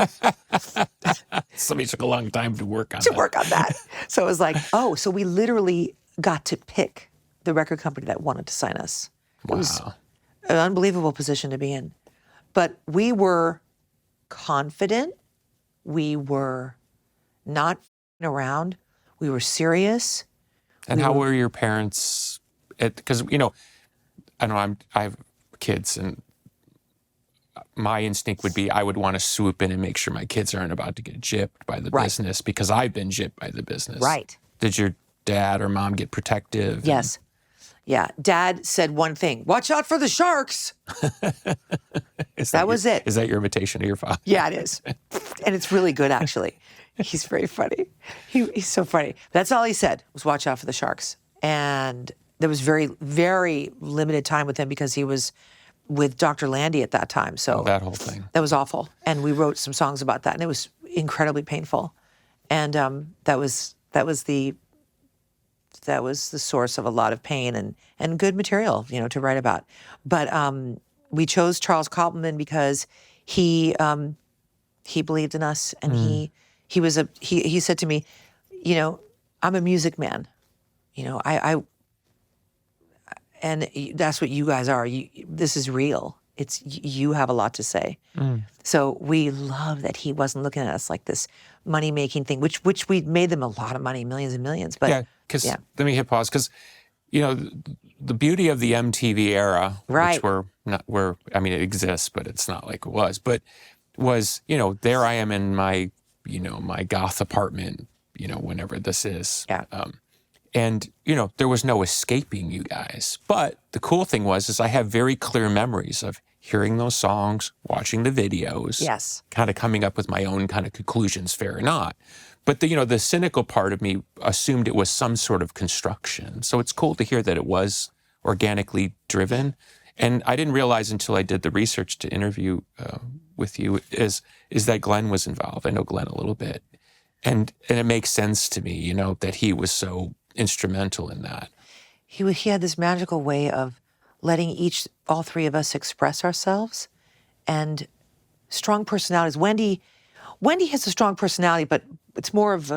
Somebody took a long time to work on that. So it was like, oh, so we literally got to pick the record company that wanted to sign us. Wow. It was an unbelievable position to be in. But we were confident. We were not around. We were serious. And how were your parents? Because, I have kids, and my instinct would be I would want to swoop in and make sure my kids aren't about to get gypped by the business because I've been gypped by the business. Right. Did your dad or mom get protective? Yes. Yeah. Dad said one thing, watch out for the sharks. That was it. Is that your invitation to your father? Yeah, it is. And it's really good, actually. He's very funny. He's so funny. That's all he said was watch out for the sharks. And there was very, very limited time with him because he was with Dr. Landy at that time. So that whole thing. That was awful. And we wrote some songs about that, and it was incredibly painful. And that was the source of a lot of pain and good material, to write about. But we chose Charles Koppelman because he believed in us, and he said to me, I'm a music man, and that's what you guys are. This is real. You have a lot to say. So we love that he wasn't looking at us like this money-making thing, which we made them a lot of money, millions and millions. But let me hit pause, because the beauty of the MTV era, which it exists, but it's not like it was, but was, there I am in my, my goth apartment, whenever this is. Yeah. And, there was no escaping you guys. But the cool thing was I have very clear memories of hearing those songs, watching the videos. Yes. Kind of coming up with my own kind of conclusions, fair or not. But the cynical part of me assumed it was some sort of construction. So it's cool to hear that it was organically driven. And I didn't realize until I did the research to interview with you is that Glen was involved. I know Glen a little bit. And it makes sense to me, you know, that he was so instrumental in that. He had this magical way of letting all three of us express ourselves, and strong personalities. Wendy has a strong personality, but it's more of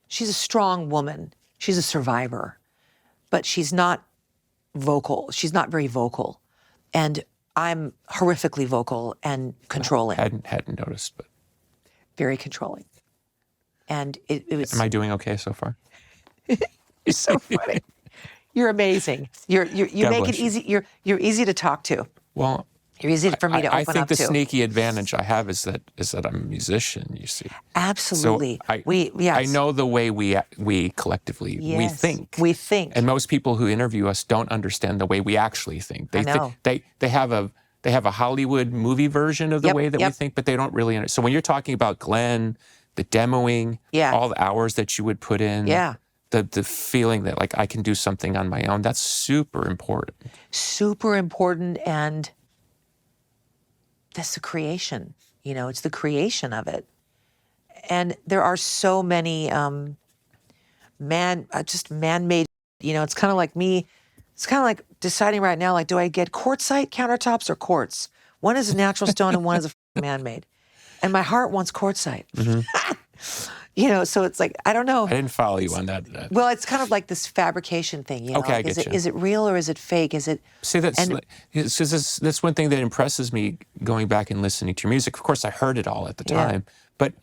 she's a strong woman. She's a survivor, but she's not vocal. She's not very vocal. And I'm horrifically vocal and controlling. Hadn't noticed, but. Very controlling. And it was. Am I doing okay so far? You're so funny. You're amazing. You make it easy. You're easy to talk to. Well, you're easy for me to open up to. I think the sneaky advantage I have is that I'm a musician. You see. Absolutely. So I know the way we collectively we think. We think. And most people who interview us don't understand the way we actually think. I know. They have a Hollywood movie version of the way that we think, but they don't really understand. So when you're talking about Glen, the demoing, all the hours that you would put in, the feeling that like I can do something on my own, that's super important. Super important, and that's the creation. You know, it's the creation of it. And there are so many man-made, you know, it's kind of like me. It's kind of like deciding right now, like, do I get quartzite countertops or quartz? One is a natural stone and one is a man-made. And my heart wants quartzite. Mm-hmm. You know, so it's like, I don't know. I didn't follow you on that. Well, it's kind of like this fabrication thing, you know? Okay, I get you. Is it real or is it fake? Is it... See, that's one thing that impresses me going back and listening to your music. Of course, I heard it all at the time. But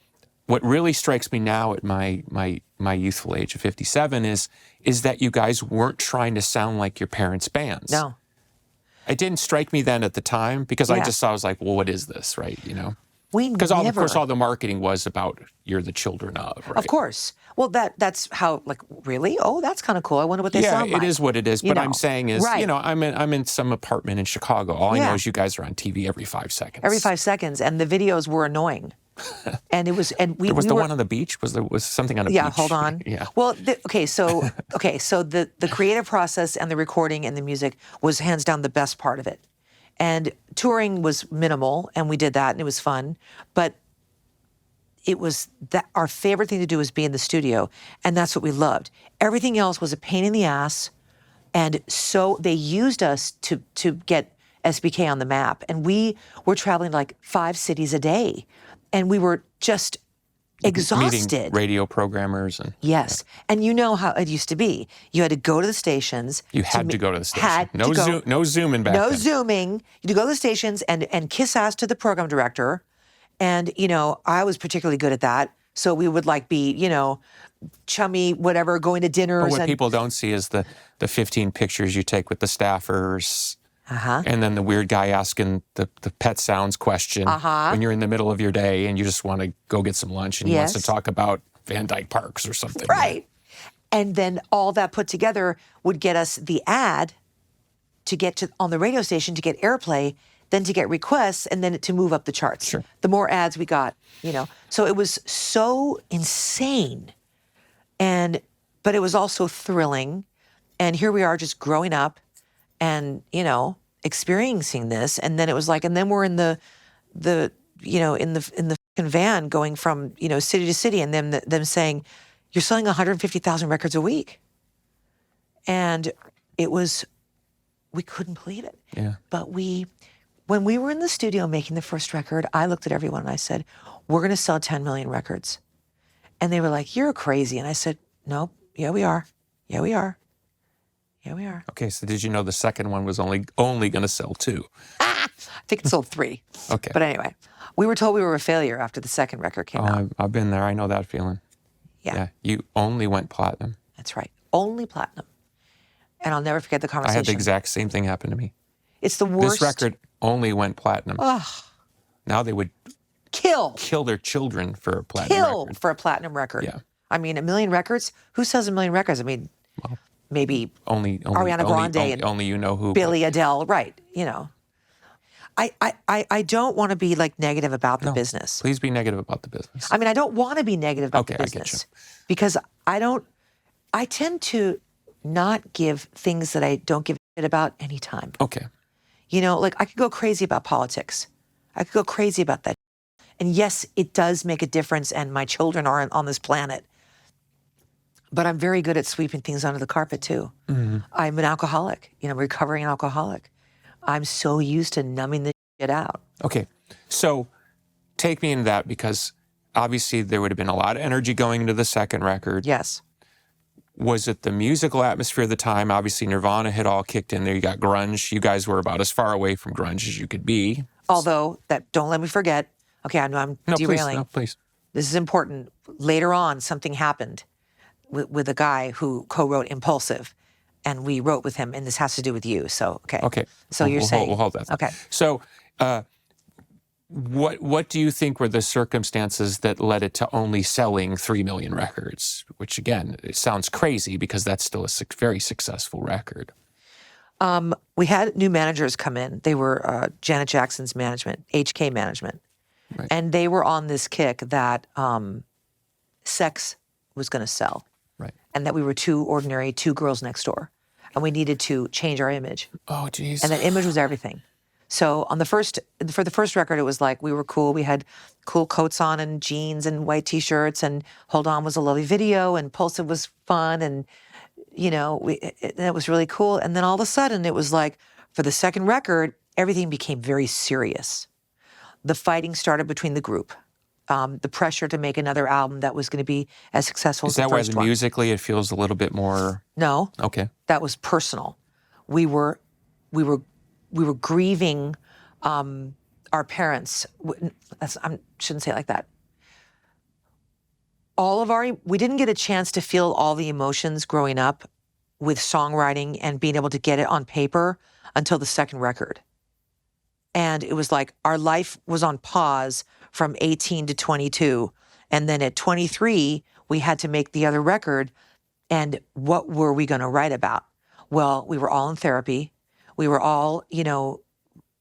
what really strikes me now at my youthful age of 57 is that you guys weren't trying to sound like your parents' bands. No. It didn't strike me then at the time because I was like, well, what is this, right? You know? Because of course all the marketing was about you're the children of, right? Of course. Well, that's how, like, really? Oh, that's kind of cool. I wonder what they sound like. Yeah, it is what it is. But I'm saying is, you know, I'm in some apartment in Chicago. All I know is you guys are on TV every 5 seconds. Every 5 seconds, and the videos were annoying. And it was, and we was the were, one on the beach. Was something on a beach? Yeah, hold on. Yeah. Well, so the creative process and the recording and the music was hands down the best part of it. And touring was minimal, and we did that, and it was fun. But it was our favorite thing to do was be in the studio, and that's what we loved. Everything else was a pain in the ass, and so they used us to get SBK on the map. And we were traveling like 5 cities a day, and we were just exhausted. Meeting radio programmers and and you know how it used to be. You had to go to the stations. You had to go to the station. No zooming back then. No zooming. You had to go to the stations and kiss ass to the program director. And, you know, I was particularly good at that. So we would like be, you know, chummy, whatever, going to dinners. But what people don't see is the 15 pictures you take with the staffers. And then the weird guy asking the pet sounds question when you're in the middle of your day and you just want to go get some lunch and he wants to talk about Van Dyke Parks or something. Right. And then all that put together would get us the ad to get on the radio station to get airplay, then to get requests, and then to move up the charts. Sure. The more ads we got, you know. So it was so insane. But it was also thrilling. And here we are just growing up and, you know, experiencing this. And then it was like, and then we're in the you know, in the fucking van going from, you know, city to city, and them saying, you're selling 150,000 records a week. And it was, we couldn't believe it. Yeah. But when we were in the studio making the first record, I looked at everyone and I said, we're going to sell 10 million records. And they were like, you're crazy. And I said, nope, yeah, we are. Yeah, we are. Yeah, we are. Okay, so did you know the second one was only going to sell 2? I think it sold 3. Okay. But anyway, we were told we were a failure after the second record came out. I've been there. I know that feeling. Yeah. You only went platinum. That's right. Only platinum. And I'll never forget the conversation. I had the exact same thing happen to me. It's the worst. This record only went platinum. Ugh. Now they would kill their children for a platinum record. For a platinum record. Yeah. I mean, 1 million records? Who sells 1 million records? I mean, maybe only Ariana Grande only you know who. Billy Adele, right? You know, I don't want to be like negative about the business. Please be negative about the business. I mean, I don't want to be negative about the business. I get you. Because I tend to not give things that I don't give a shit about any time. Okay. You know, like I could go crazy about politics. I could go crazy about that. And yes, it does make a difference, and my children are on this planet. But I'm very good at sweeping things under the carpet too. Mm-hmm. I'm an alcoholic, you know, recovering alcoholic. I'm so used to numbing this shit out. Okay, so take me into that, because obviously there would have been a lot of energy going into the second record. Yes. Was it the musical atmosphere of the time? Obviously Nirvana had all kicked in there. You got grunge. You guys were about as far away from grunge as you could be. Although, don't let me forget. Okay, I know I'm derailing. Please. This is important. Later on, something happened with a guy who co-wrote Impulsive, and we wrote with him, and this has to do with you. So, okay. Okay. So you're saying. We'll hold that. Okay. So, what do you think were the circumstances that led it to only selling 3 million records? Which, again, it sounds crazy because that's still a very successful record. We had new managers come in. They were Janet Jackson's management, HK management. Right. And they were on this kick that sex was going to sell. Right. And that we were two girls next door. And we needed to change our image. Oh, geez. And that image was everything. So for the first record, it was like we were cool. We had cool coats on and jeans and white T-shirts, and Hold On was a lovely video, and Impulsive was fun, and you know, it was really cool. And then all of a sudden, it was like for the second record, everything became very serious. The fighting started between the group. The pressure to make another album that was going to be as successful as the first one. Is that why musically it feels a little bit more? No. Okay. That was personal. We were grieving our parents. I shouldn't say it like that. We didn't get a chance to feel all the emotions growing up with songwriting and being able to get it on paper until the second record. And it was like our life was on pause from 18 to 22. And then at 23, we had to make the other record. And what were we going to write about? Well, we were all in therapy. We were all, you know,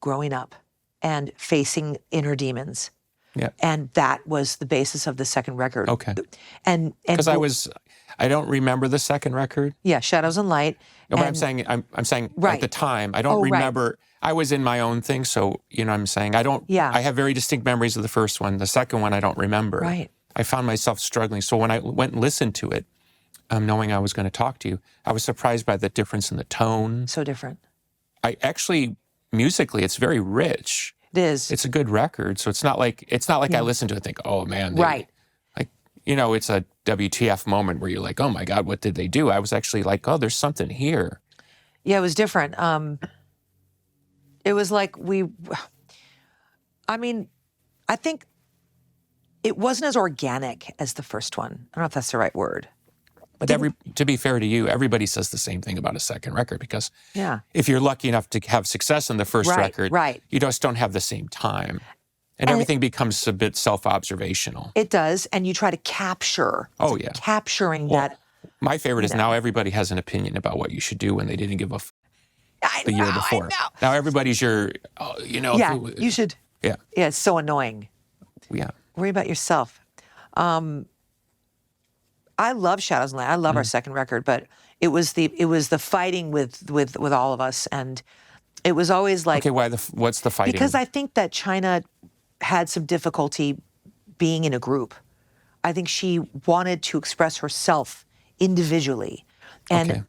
growing up and facing inner demons. Yeah. And that was the basis of the second record. Okay. And because I don't remember the second record. Yeah, Shadows and Light. No, but I'm saying right. At the time, I don't remember. Right. I was in my own thing, so you know what I'm saying. I have very distinct memories of the first one. The second one I don't remember. Right. I found myself struggling. So when I went and listened to it, knowing I was going to talk to you, I was surprised by the difference in the tone. So different. Musically, it's very rich. It is. It's a good record, so it's not like I listen to it and think, oh man, right. Like, you know, it's a WTF moment where you're like, oh my God, what did they do? I was actually like, oh, there's something here. Yeah, it was different. It was like I think it wasn't as organic as the first one. I don't know if that's the right word. But to be fair to you, everybody says the same thing about a second record, because if you're lucky enough to have success in the first record, you just don't have the same time. And everything becomes a bit self-observational. It does, and you try to capture. Oh, yeah. Capturing that. My favorite is now everybody has an opinion about what you should do when they didn't give a the year before. I know. Now everybody's Yeah, you should. Yeah. Yeah, it's so annoying. Yeah. Worry about yourself. I love Shadows and Light. I love our second record, but it was the fighting with all of us, and it was always like. Okay, what's the fighting? Because I think that China had some difficulty being in a group. I think she wanted to express herself individually, and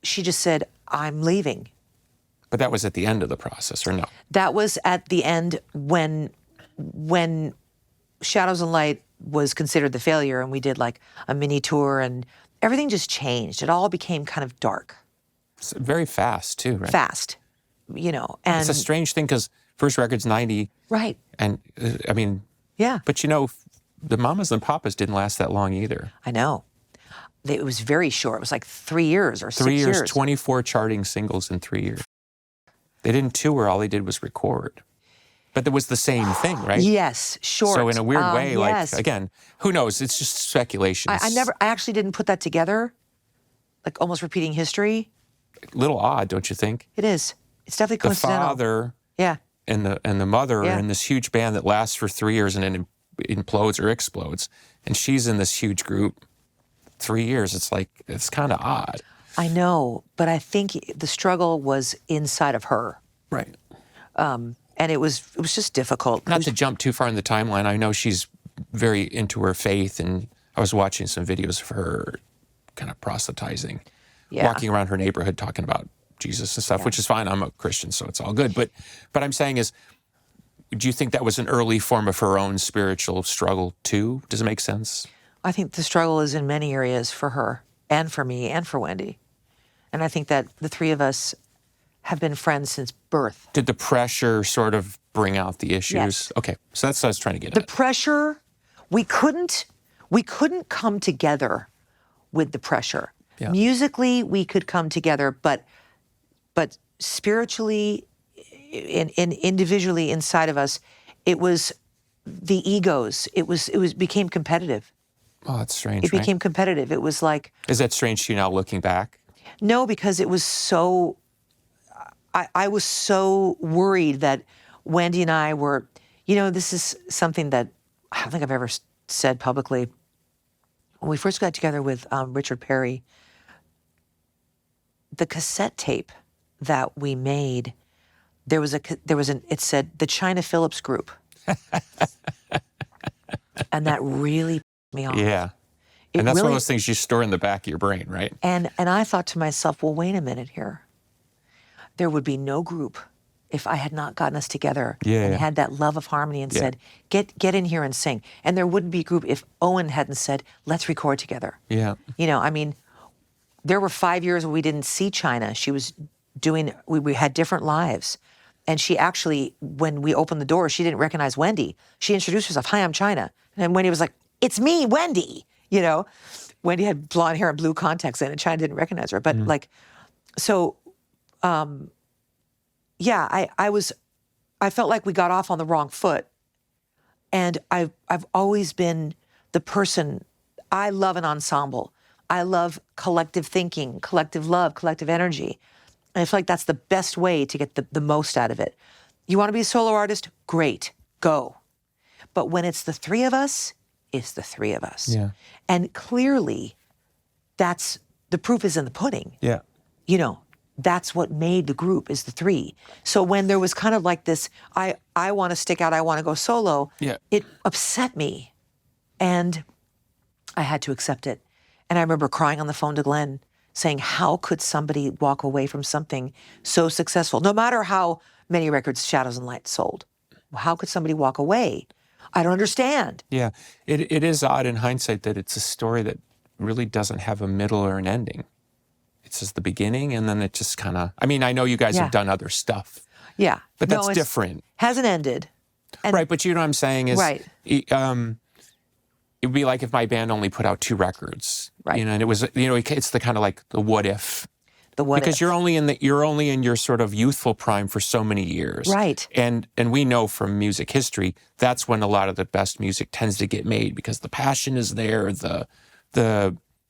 she just said, "I'm leaving." But that was at the end of the process, or no? That was at the end when Shadows and Light was considered the failure, and we did like a mini tour, and everything just changed. It all became kind of dark. It's very fast too, right? Fast, you know. And it's a strange thing because first record's 90. Right. And I mean. Yeah. But you know, the Mamas and Papas didn't last that long either. I know. It was very short. It was like 3 years or 6 years. 3 years, 24 charting singles in 3 years. They didn't tour. All they did was record. But it was the same thing, right? Yes, short. So in a weird way, yes. like, again, who knows? It's just speculation. I actually didn't put that together, like almost repeating history. A little odd, don't you think? It is. It's definitely coincidental. The father and the mother are in this huge band that lasts for 3 years and then implodes or explodes. And she's in this huge group 3 years. It's kind of odd. I know, but I think the struggle was inside of her. Right. And it was just difficult. Not to jump too far in the timeline, I know she's very into her faith, and I was watching some videos of her kind of proselytizing, walking around her neighborhood talking about Jesus and stuff, which is fine. I'm a Christian, so it's all good. But I'm saying is, do you think that was an early form of her own spiritual struggle too? Does it make sense? I think the struggle is in many areas for her and for me and for Wendy. And I think that the three of us have been friends since birth. Did the pressure sort of bring out the issues? Yes. Okay, so that's what I was trying to get at. The pressure, we couldn't come together with the pressure. Yeah. Musically, we could come together, but spiritually, in individually inside of us, it was the egos. It became competitive. Oh, that's strange. It became competitive. It was like. Is that strange to you now, looking back? No, because it was so. I was so worried that Wendy and I were, this is something that I don't think I've ever said publicly. When we first got together with Richard Perry, the cassette tape that we made, it said the China Phillips Group. And that really pissed me off. Yeah. And that's one of those things you store in the back of your brain, right? And I thought to myself, well, wait a minute here. There would be no group if I had not gotten us together and had that love of harmony and said, get in here and sing. And there wouldn't be a group if Owen hadn't said, let's record together. Yeah. There were 5 years where we didn't see China. She was we had different lives. And she actually, when we opened the door, she didn't recognize Wendy. She introduced herself, hi, I'm China. And Wendy was like, it's me, Wendy. Wendy had blonde hair and blue contacts in, and China didn't recognize her. But I felt like we got off on the wrong foot. And I've always been the person, I love an ensemble. I love collective thinking, collective love, collective energy. And I feel like that's the best way to get the most out of it. You want to be a solo artist? Great, go. But when it's the three of us, it's the three of us. Yeah. And clearly, that's, the proof is in the pudding. Yeah. That's what made the group, is the three. So when there was kind of like this, I want to stick out, I want to go solo, it upset me. And I had to accept it. And I remember crying on the phone to Glen, saying, how could somebody walk away from something so successful? No matter how many records Shadows and Light sold. How could somebody walk away? I don't understand. Yeah, it is odd in hindsight that it's a story that really doesn't have a middle or an ending. It's just the beginning, and then it just kind of, I know you guys have done other stuff. Yeah. But that's different. Hasn't ended. Right, but you know what I'm saying is, right. It would be like if my band only put out 2 records. Right. And it was, it's the kind of like the what if. Because you're only in your sort of youthful prime for so many years. Right. And we know from music history, that's when a lot of the best music tends to get made, because the passion is there,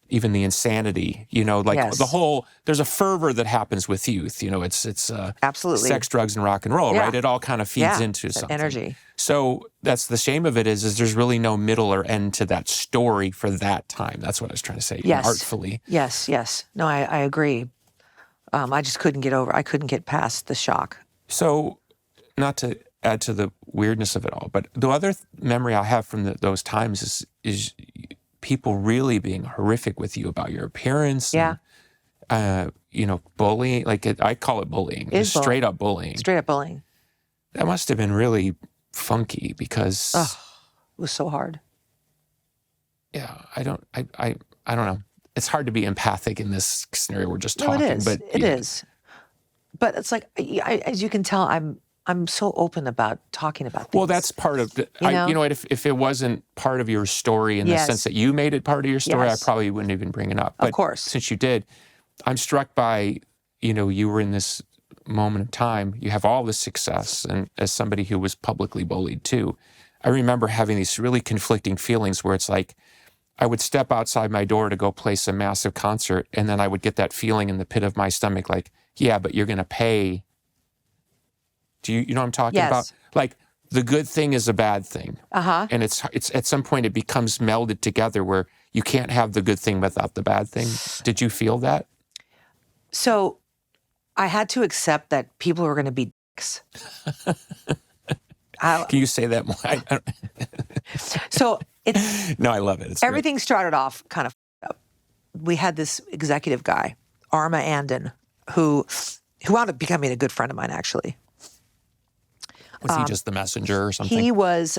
even the insanity, the whole, there's a fervor that happens with youth, it's absolutely sex, drugs, and rock and roll, right? It all kind of feeds into something. Energy. So that's the shame of it is there's really no middle or end to that story for that time. That's what I was trying to say, artfully. Yes. No, I agree. I just couldn't get past the shock. So, not to add to the weirdness of it all, but the other memory I have from those times is people really being horrific with you about your appearance. Yeah. And, bullying. I call it bullying. It's straight up bullying. Straight up bullying. That must have been really funky because. Oh, it was so hard. Yeah, I don't know. It's hard to be empathic in this scenario we're just talking. No, it is. But it is. But it's like, as you can tell, I'm so open about talking about things. Well, that's part of the, if it wasn't part of your story in the sense that you made it part of your story, I probably wouldn't even bring it up. But of course. Since you did, I'm struck by, you were in this moment of time, you have all this success, and as somebody who was publicly bullied too, I remember having these really conflicting feelings where it's like, I would step outside my door to go play some massive concert, and then I would get that feeling in the pit of my stomach like, yeah, but you're going to pay. Do you know what I'm talking about? Like, the good thing is a bad thing. Uh-huh. And it's at some point it becomes melded together where you can't have the good thing without the bad thing. Did you feel that? So I had to accept that people were going to be Can you say that more? So it's no, I love it. It's everything started off kind of up. We had this executive guy, Arma Andon, who wound up becoming a good friend of mine, actually. Was he just the messenger or something? He was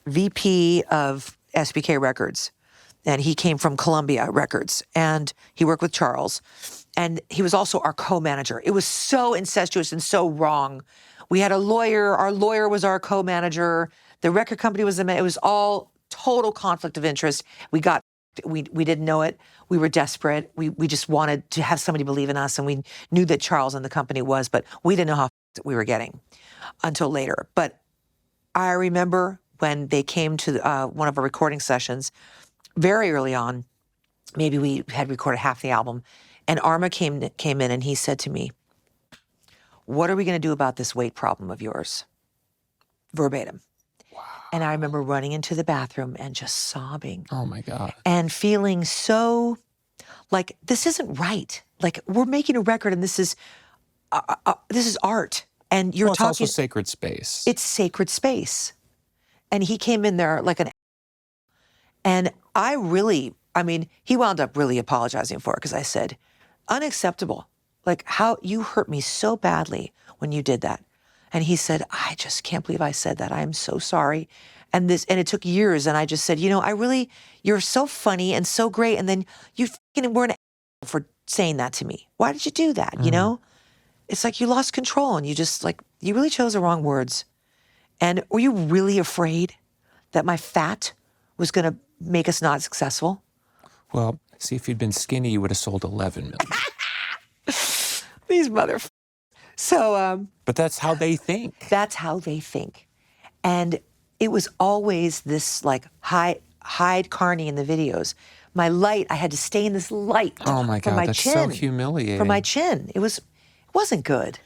VP of SBK Records, and he came from Columbia Records, and he worked with Charles, and he was also our co-manager. It was so incestuous and so wrong. We had a lawyer. Our lawyer was our co-manager. The record company was it was all total conflict of interest. We didn't know it. We were desperate. We just wanted to have somebody believe in us, and we knew that Charles and the company was, but we didn't know how we were getting until later. But I remember when they came to one of our recording sessions very early on, maybe we had recorded half the album, and Arma came in and he said to me, "What are we going to do about this weight problem of yours?" Verbatim. Wow. And I remember running into the bathroom and just sobbing. Oh my God. And feeling so like, this isn't right. Like, we're making a record and this is art. And you're it's talking. Also sacred space. It's sacred space. And he came in there like and he wound up really apologizing for it because I said, unacceptable. Like, how you hurt me so badly when you did that. And he said, I just can't believe I said that. I'm so sorry. And it took years. And I just said, you're so funny and so great. And then you were an for saying that to me. Why did you do that? It's like you lost control and you just you really chose the wrong words. And were you really afraid that my fat was going to make us not successful? Well, see, if you'd been skinny, you would have sold 11 million. These motherfuckers. So, but that's how they think. That's how they think. And it was always this hide Carnie in the videos. My light, I had to stay in this light. Oh my God, that's so humiliating. For my chin. It wasn't good.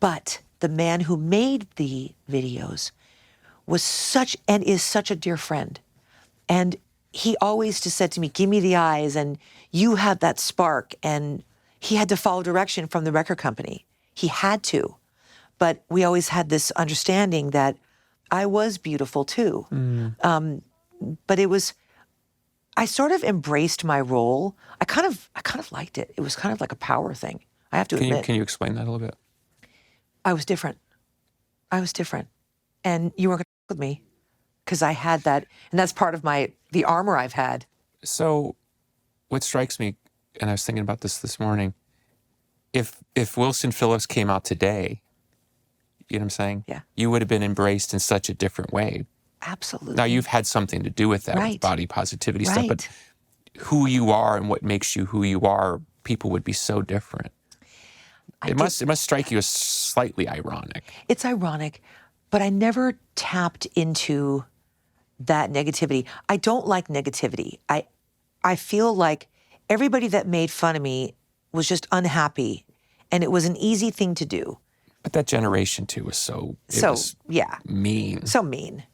But the man who made the videos was is such a dear friend. And he always just said to me, give me the eyes and you have that spark. And he had to follow direction from the record company. He had to. But we always had this understanding that I was beautiful too. But I sort of embraced my role. I kind of liked it. It was kind of like a power thing. I have to admit. Can you explain that a little bit? I was different. And you weren't going to with me because I had that. And that's part of the armor I've had. So what strikes me, and I was thinking about this morning, if Wilson Phillips came out today, you know what I'm saying? Yeah. You would have been embraced in such a different way. Absolutely. Now, you've had something to do with that, with body positivity stuff, but who you are and what makes you who you are, people would be so different. It must strike you as slightly ironic. It's ironic, but I never tapped into that negativity. I don't like negativity. I feel like everybody that made fun of me was just unhappy, and it was an easy thing to do. But that generation too was mean. So mean.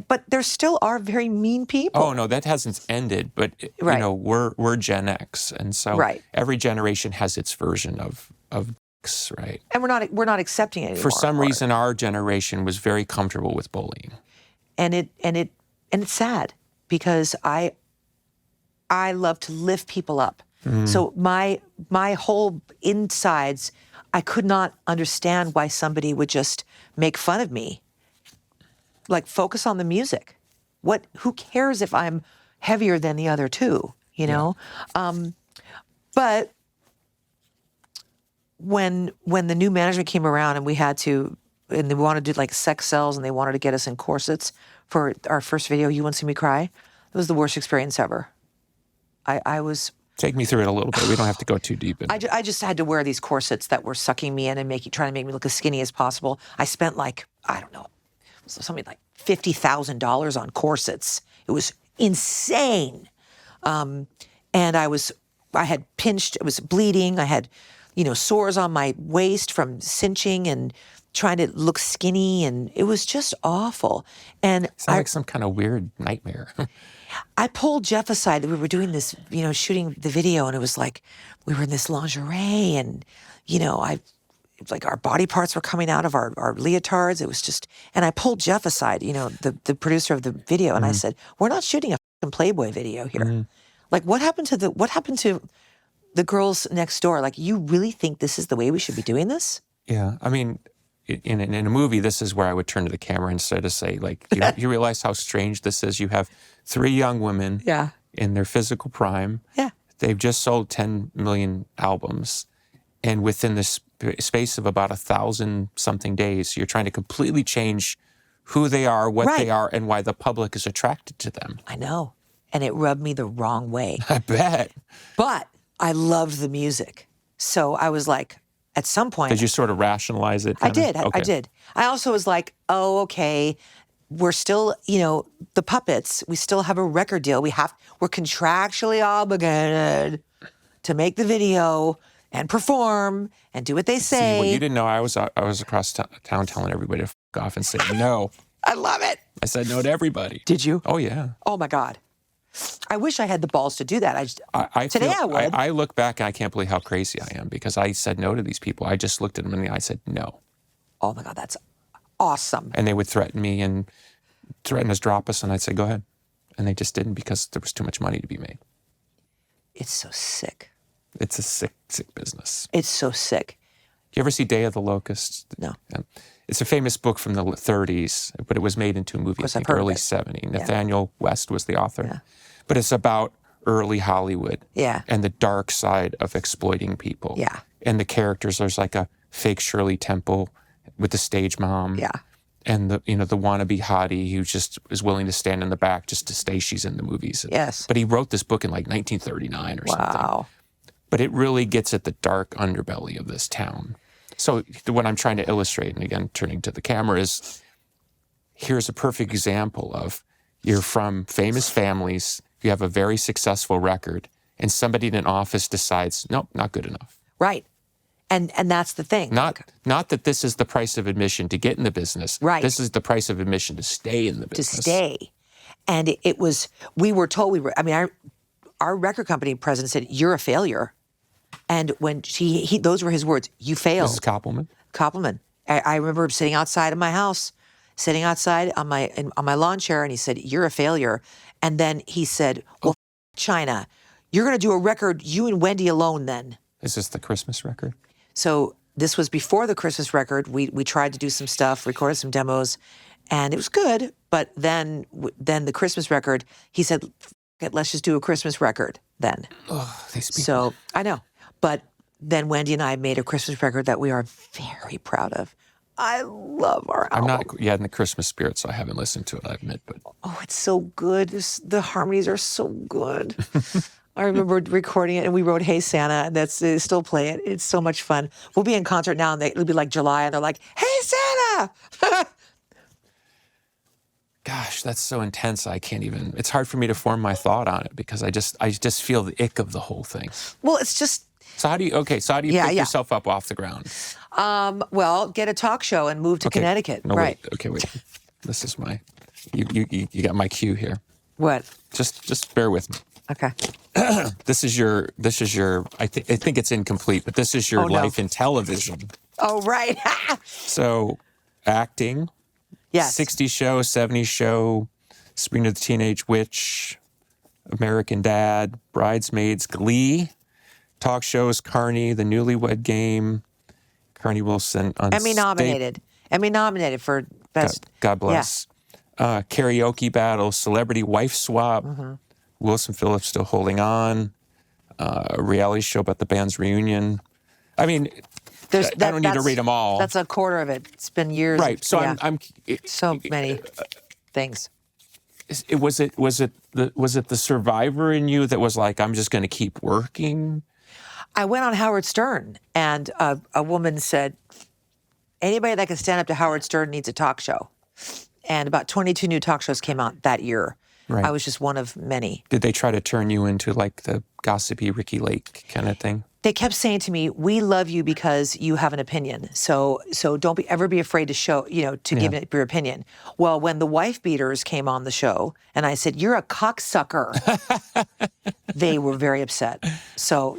But there still are very mean people. Oh no, that hasn't ended. But we're Gen X, and so every generation has its version of X, right? And we're not accepting it anymore. For some reason, our generation was very comfortable with bullying. And it's sad because I love to lift people up. So my whole insides, I could not understand why somebody would just make fun of me. Like, focus on the music. Who cares if I'm heavier than the other two, know? But when the new management came around and we wanted to do sex cells and they wanted to get us in corsets for our first video, You Won't See Me Cry, it was the worst experience ever. I was... Take me through it a little bit. We don't have to go too deep. I just had to wear these corsets that were sucking me in and trying to make me look as skinny as possible. I spent I don't know, something like $50,000 on corsets. It was insane. And I had pinched, it was bleeding. I had, sores on my waist from cinching and trying to look skinny. And it was just awful. And Sounds like some kind of weird nightmare. I pulled Jeff aside. We were doing this, shooting the video, and it was like we were in this lingerie, and was like our body parts were coming out of our leotards. It was just, and I pulled Jeff aside, the producer of the video, and I said, we're not shooting a fucking Playboy video here. Like, what happened to the girls next door? Like, you really think this is the way we should be doing this? Yeah. I mean, in a movie, this is where I would turn to the camera instead of say, like, you realize how strange this is? You have 3 young women in their physical prime. Yeah. They've just sold 10 million albums. And within the space of about 1,000-something days, you're trying to completely change who they are, what they are, and why the public is attracted to them. I know. And it rubbed me the wrong way. I bet. But I loved the music. So I was like, at some point... Did you sort of rationalize it? I did. Okay. I did. I also was like, oh, okay, we're still, the puppets, we still have a record deal. We're contractually obligated to make the video and perform and do what they say. See, what you didn't know, I was across town telling everybody to f*** off and say no. I love it. I said no to everybody. Did you? Oh, yeah. Oh, my God. I wish I had the balls to do that. Today I would. I look back and I can't believe how crazy I am because I said no to these people. I just looked at them and I said no. Oh, my God, that's awesome. And they would threaten me and threaten us, drop us, and I'd say, go ahead. And they just didn't because there was too much money to be made. It's so sick. It's a sick, sick business. It's so sick. Do you ever see Day of the Locusts? No. It's a famous book from the 30s, but it was made into a movie, I think, early 70s. Nathaniel West was the author. Yeah. But it's about early Hollywood and the dark side of exploiting people. Yeah. And the characters, there's like a fake Shirley Temple with the stage mom. Yeah. And the wannabe hottie who just is willing to stand in the back just to say she's in the movies. Yes. But he wrote this book in like 1939 or something. Wow. But it really gets at the dark underbelly of this town. So what I'm trying to illustrate, and again, turning to the camera, is here's a perfect example of you're from famous families, you have a very successful record, and somebody in an office decides, nope, not good enough. Right. And that's the thing. Not that this is the price of admission to get in the business. Right. This is the price of admission to stay in the business. To stay. And we were told our record company president said, you're a failure. And when those were his words, you failed. This is Koppelman? Koppelman. I remember sitting outside of my house, sitting outside on my lawn chair, and he said, you're a failure. And then he said, well, China, you're going to do a record, you and Wendy alone then. Is this the Christmas record? So this was before the Christmas record. We tried to do some stuff, recorded some demos, and it was good. But then the Christmas record, he said, let's just do a Christmas record then. Oh, these people. So I know. But then Wendy and I made a Christmas record that we are very proud of. I love our album. I'm not yet in the Christmas spirit, so I haven't listened to it, I admit. But oh, it's so good. The harmonies are so good. I remember recording it, and we wrote "Hey Santa," and they still play it. It's so much fun. We'll be in concert now, and it'll be like July, and they're like, "Hey Santa!" Gosh, that's so intense. I can't even. It's hard for me to form my thought on it because I just feel the ick of the whole thing. Well, it's just. So how do you pick yourself up off the ground? Well, get a talk show and move to Connecticut. No, right. Wait. This is my. You got my cue here. What? Just bear with me. Okay. This is your. I think it's incomplete, but this is your life in television. Oh right. So, acting. Yes. 60s show, 70s show, Sabrina the Teenage Witch, American Dad, Bridesmaids, Glee, talk shows, Carnie, The Newlywed Game, Carnie Wilson. Emmy nominated for best. God bless. Yeah. Karaoke battle, Celebrity Wife Swap, Wilson Phillips Still Holding On, a reality show about the band's reunion. I mean, I don't need to read them all. That's a quarter of it. It's been years. Right. So I'm so many things. Was it the survivor in you that was like, I'm just going to keep working? I went on Howard Stern, and a woman said, anybody that can stand up to Howard Stern needs a talk show. And about 22 new talk shows came out that year. Right. I was just one of many. Did they try to turn you into like the gossipy Ricky Lake kind of thing? They kept saying to me, we love you because you have an opinion. So don't ever be afraid to show, to give it your opinion. Well, when the wife beaters came on the show and I said, you're a cocksucker, they were very upset. So,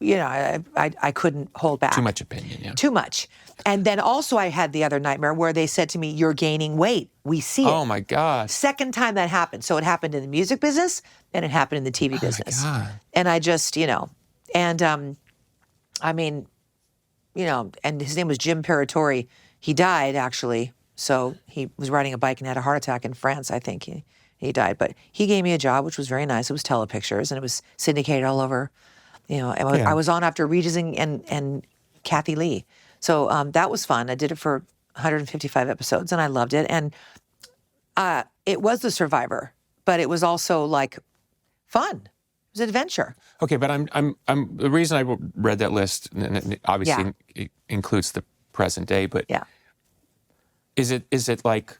I couldn't hold back. Too much opinion, yeah. Too much. And then also I had the other nightmare where they said to me, "You're gaining weight. We see it." Oh my God. Second time that happened. So it happened in the music business and it happened in the TV business. My God. And I just, and I mean, and his name was Jim Paratori. He died actually. So he was riding a bike and had a heart attack in France, I think. He died. But he gave me a job, which was very nice. It was telepictures and it was syndicated all over. I was on after Regis and Kathy Lee. So that was fun. I did it for 155 episodes and I loved it. And it was The Survivor, but it was also like fun. It was an adventure. Okay, but I'm the reason I read that list, and it obviously it includes the present day, but is it like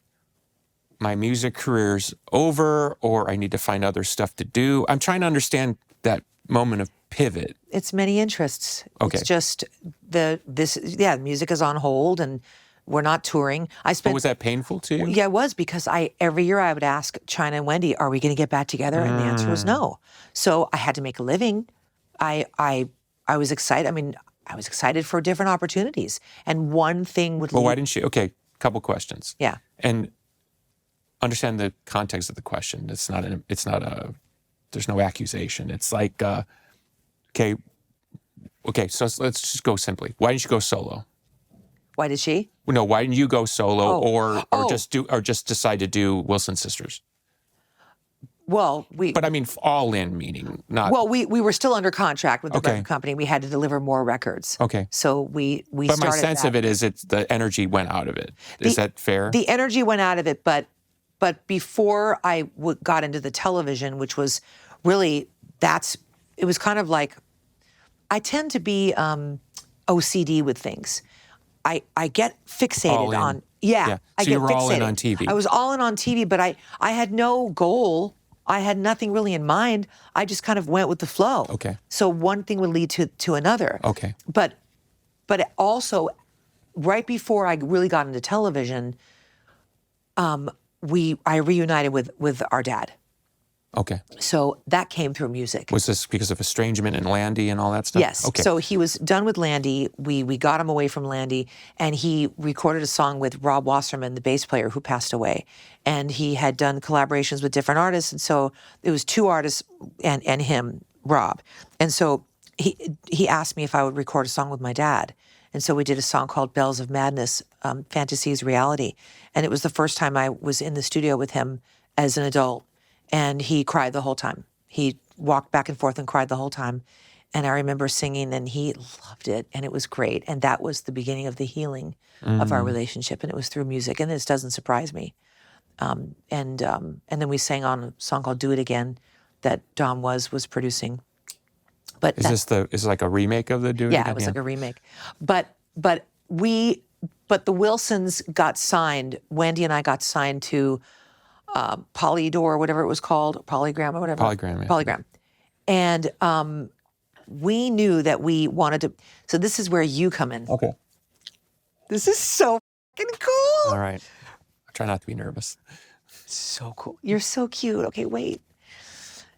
my music career's over, or I need to find other stuff to do? I'm trying to understand that moment of pivot. It's many interests. Okay. It's just music is on hold and we're not touring. But was that painful to you? Yeah, it was, because every year I would ask China and Wendy, "Are we going to get back together?" And the answer was no. So I had to make a living. I was excited. I mean, I was excited for different opportunities. And one thing would lead. Well, why didn't you? Okay, couple questions. Yeah. And understand the context of the question. It's not there's no accusation. It's like, okay, so let's just go simply. Why didn't you go solo? Why did she? No, why didn't you go solo or just decide to do Wilson Sisters? Well, But I mean, all in meaning not. Well, we were still under contract with the record company. We had to deliver more records. Okay. So we But started my sense of it is the energy went out of it. Is that fair? The energy went out of it, but before I got into the television, which was really, it was kind of like, I tend to be OCD with things. I get fixated on, So I get you were fixated. all in on TV. I was all in on TV, but I had no goal. I had nothing really in mind. I just kind of went with the flow. Okay. So one thing would lead to another. Okay. But also, right before I really got into television, I reunited with our dad. Okay. So that came through music. Was this because of estrangement and Landy and all that stuff? Yes. Okay. So he was done with Landy. We got him away from Landy, and he recorded a song with Rob Wasserman, the bass player who passed away. And he had done collaborations with different artists, and so it was two artists and him, Rob. And so he asked me if I would record a song with my dad. And so we did a song called Bells of Madness, Fantasy's Reality. And it was the first time I was in the studio with him as an adult. And he cried the whole time. He walked back and forth and cried the whole time. And I remember singing, and he loved it, and it was great. And that was the beginning of the healing of our relationship, and it was through music. And this doesn't surprise me. And then we sang on a song called "Do It Again" that Dom was producing. But is this like a remake of the "Do It Again"? Yeah, it was like a remake. But the Wilsons got signed. Wendy and I got signed to Polydor, or whatever it was called, Polygram or whatever. Polygram, yeah. Polygram. And we knew that we wanted to, so this is where you come in. Okay. This is so fucking cool. All right. I try not to be nervous. So cool. You're so cute. Okay, wait.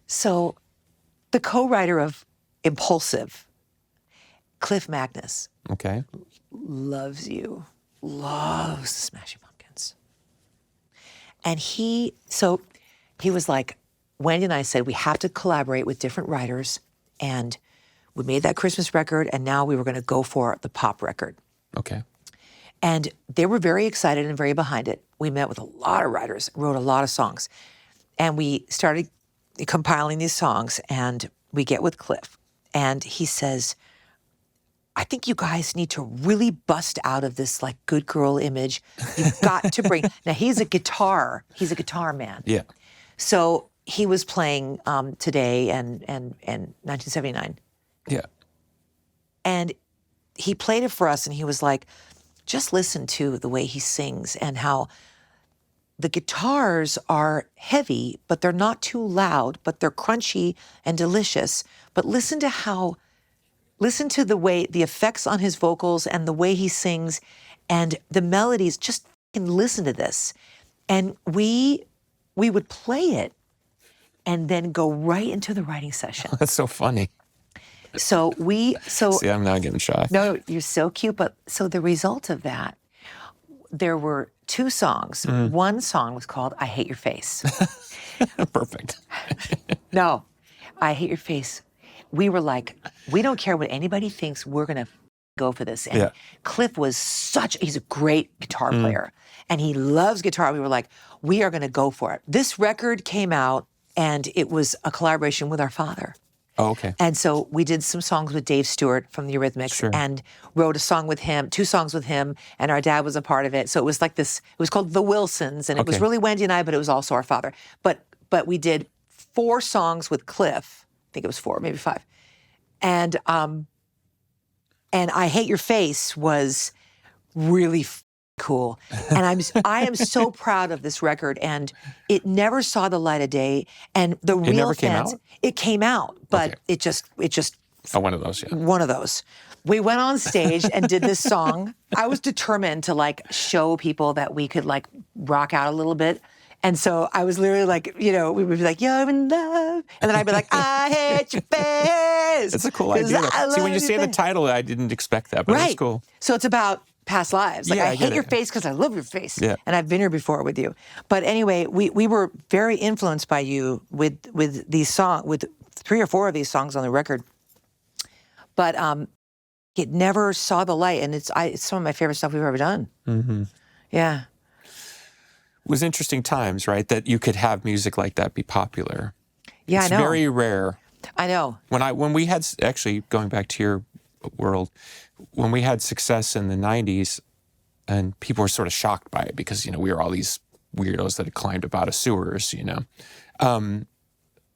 So the co-writer of Impulsive, Cliff Magnus. Okay. Loves you. Loves the Smashing Pumpkins. And he was like, Wendy and I said, we have to collaborate with different writers. And we made that Christmas record, and now we were going to go for the pop record. Okay. And they were very excited and very behind it. We met with a lot of writers, wrote a lot of songs. And we started compiling these songs, and we get with Cliff. And he says, I think you guys need to really bust out of this like good girl image. You've got to bring, now he's a guitar man. Yeah. So he was playing Today and 1979. Yeah. And he played it for us, and he was like, just listen to the way he sings and how the guitars are heavy, but they're not too loud, but they're crunchy and delicious. But listen to the way, the effects on his vocals and the way he sings and the melodies. Just fucking listen to this. And we would play it and then go right into the writing session. That's so funny. See, I'm not getting shy. No, you're so cute. But so the result of that, there were 2 songs. One song was called "I Hate Your Face." Perfect. No, "I Hate Your Face." We were like, we don't care what anybody thinks. We're gonna go for this. And Cliff he's a great guitar player, and he loves guitar. We were like, we are gonna go for it. This record came out, and it was a collaboration with our father. Oh, okay. And so we did some songs with Dave Stewart from the Eurythmics and wrote a song with him, 2 songs with him, and our dad was a part of it. So it was like this, it was called The Wilsons, and it was really Wendy and I, but it was also our father. But we did 4 songs with Cliff. I think it was 4, maybe 5. And I Hate Your Face was really cool. And I am so proud of this record, and it never saw the light of day. And the real never fans, came out? it came out, but it just Oh, one of those, yeah. One of those. We went on stage and did this song. I was determined to like show people that we could like rock out a little bit. And so I was literally like, we would be like, "You're in love," and then I'd be like, "I hate your face." It's a cool idea. See, when you say the title, I didn't expect that, but it's cool. So it's about past lives. Like, I hate your face because I love your face. Yeah. And I've been here before with you. But anyway, we were very influenced by you with these songs, with 3 or 4 of these songs on the record. But it never saw the light, and it's some of my favorite stuff we've ever done. Mm-hmm. Yeah. It was interesting times, right? That you could have music like that be popular. Yeah, I know. It's very rare. I know. When we had, actually going back to your world, when we had success in the 90s, and people were sort of shocked by it because, we were all these weirdos that had climbed up out of sewers,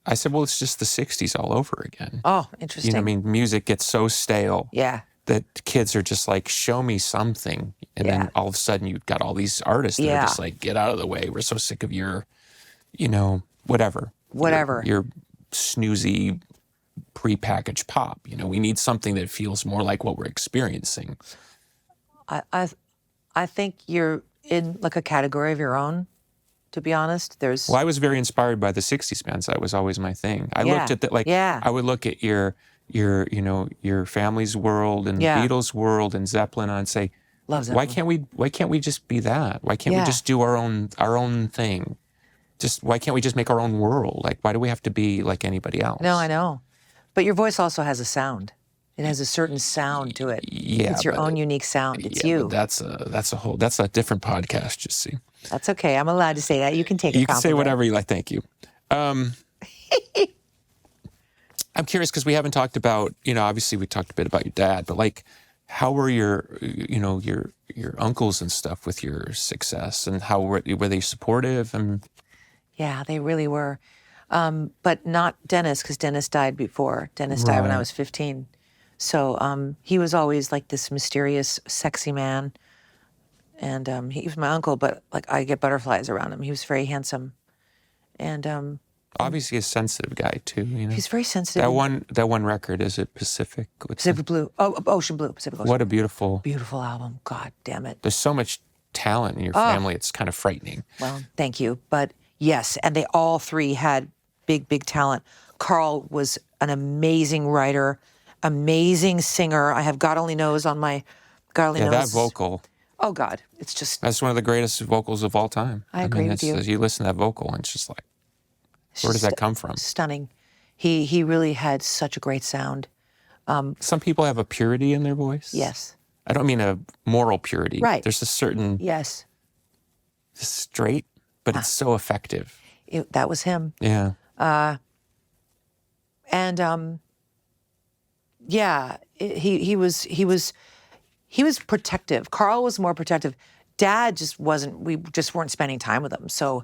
I said, well, it's just the 60s all over again. Oh, interesting. Music gets so stale. Yeah. That kids are just like, show me something. And then all of a sudden you've got all these artists that are just like, get out of the way. We're so sick of your, whatever. Whatever. Your snoozy prepackaged pop. We need something that feels more like what we're experiencing. I think you're in like a category of your own, to be honest. Well, I was very inspired by the 60s bands. That was always my thing. I looked at that, I would look at your family's world and the Beatles' world and Zeppelin and say, love Zeppelin. Why can't we just be that? Why can't we just do our own thing? Why can't we just make our own world? Like, why do we have to be like anybody else? No, I know. But your voice also has a sound. It has a certain sound to it. Yeah, it's your own unique sound. It's you. That's a different podcast, just see. That's okay. I'm allowed to say that. You can take a compliment. You can say whatever you like. Thank you. I'm curious because we haven't talked about, obviously we talked a bit about your dad, but like, how were your uncles and stuff with your success, and how were they supportive? And yeah, they really were. But not Dennis, because Dennis died before. Dennis died when I was 15. So he was always like this mysterious, sexy man. And he was my uncle, but like I get butterflies around him. He was very handsome. And obviously a sensitive guy too, He's very sensitive. That one record, is it Pacific? Pacific Blue. Oh, Ocean Blue. Pacific Ocean. What a beautiful album. God damn it. There's so much talent in your family. It's kind of frightening. Well, thank you. But yes, and they all 3 had big talent. Carl was an amazing writer, amazing singer. I have God Only Knows on my God Only Knows. Yeah, that vocal. Oh God, it's just. That's one of the greatest vocals of all time. I agree with you. You listen to that vocal and it's just like, where does that come from? Stunning. He really had such a great sound. Some people have a purity in their voice. Yes. I don't mean a moral purity. Right. There's a certain. Yes. Straight, but it's so effective. That was him. Yeah. He was protective. Carl was more protective. Dad just wasn't. We just weren't spending time with him. So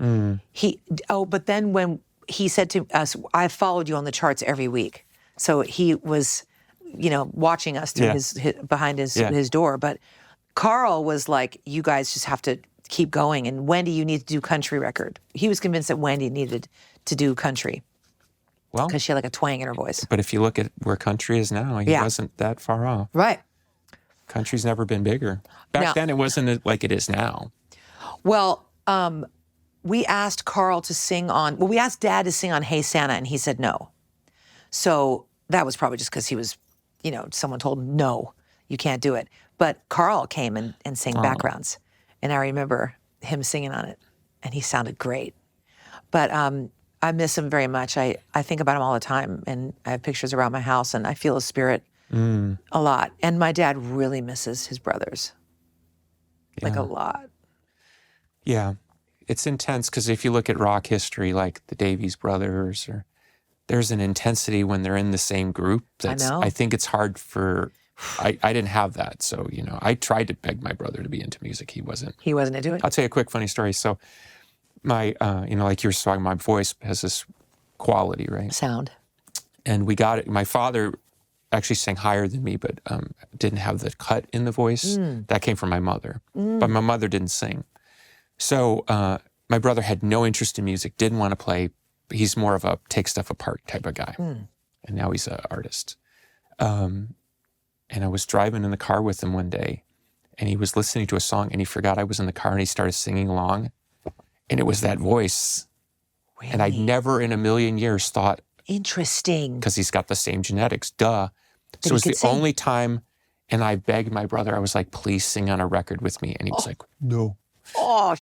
but then when he said to us, "I followed you on the charts every week," so he was, watching us through his behind his door. But Carl was like, "You guys just have to keep going." And Wendy, you need to do country record. He was convinced that Wendy needed to do country. Well, because she had like a twang in her voice. But if you look at where country is now, he wasn't that far off. Right. Country's never been bigger. Back then, it wasn't like it is now. Well, we asked Carl to sing on. Well, we asked Dad to sing on "Hey Santa," and he said no. So that was probably just because he was someone told him, no, you can't do it. But Carl came and sang backgrounds. And I remember him singing on it, and he sounded great. But I miss him very much. I think about him all the time, and I have pictures around my house, and I feel his spirit a lot. And my dad really misses his brothers, like a lot. Yeah, it's intense because if you look at rock history, like the Davies brothers, there's an intensity when they're in the same group. I think it's hard for. I didn't have that, so I tried to beg my brother to be into music. He wasn't. He wasn't into it. I'll tell you a quick funny story. So, my like you were talking, my voice has this quality, right? Sound. And we got it. My father actually sang higher than me, but didn't have the cut in the voice. That came from my mother, but my mother didn't sing. So my brother had no interest in music, didn't want to play. He's more of a take stuff apart type of guy, and now he's an artist. And I was driving in the car with him one day, and he was listening to a song, and he forgot I was in the car, and he started singing along, and it was that voice. Really? And I'd never in a million years thought. Interesting. Because he's got the same genetics, duh. So it was the only time, and I begged my brother, I was like, please sing on a record with me. And he was like, no. Oh.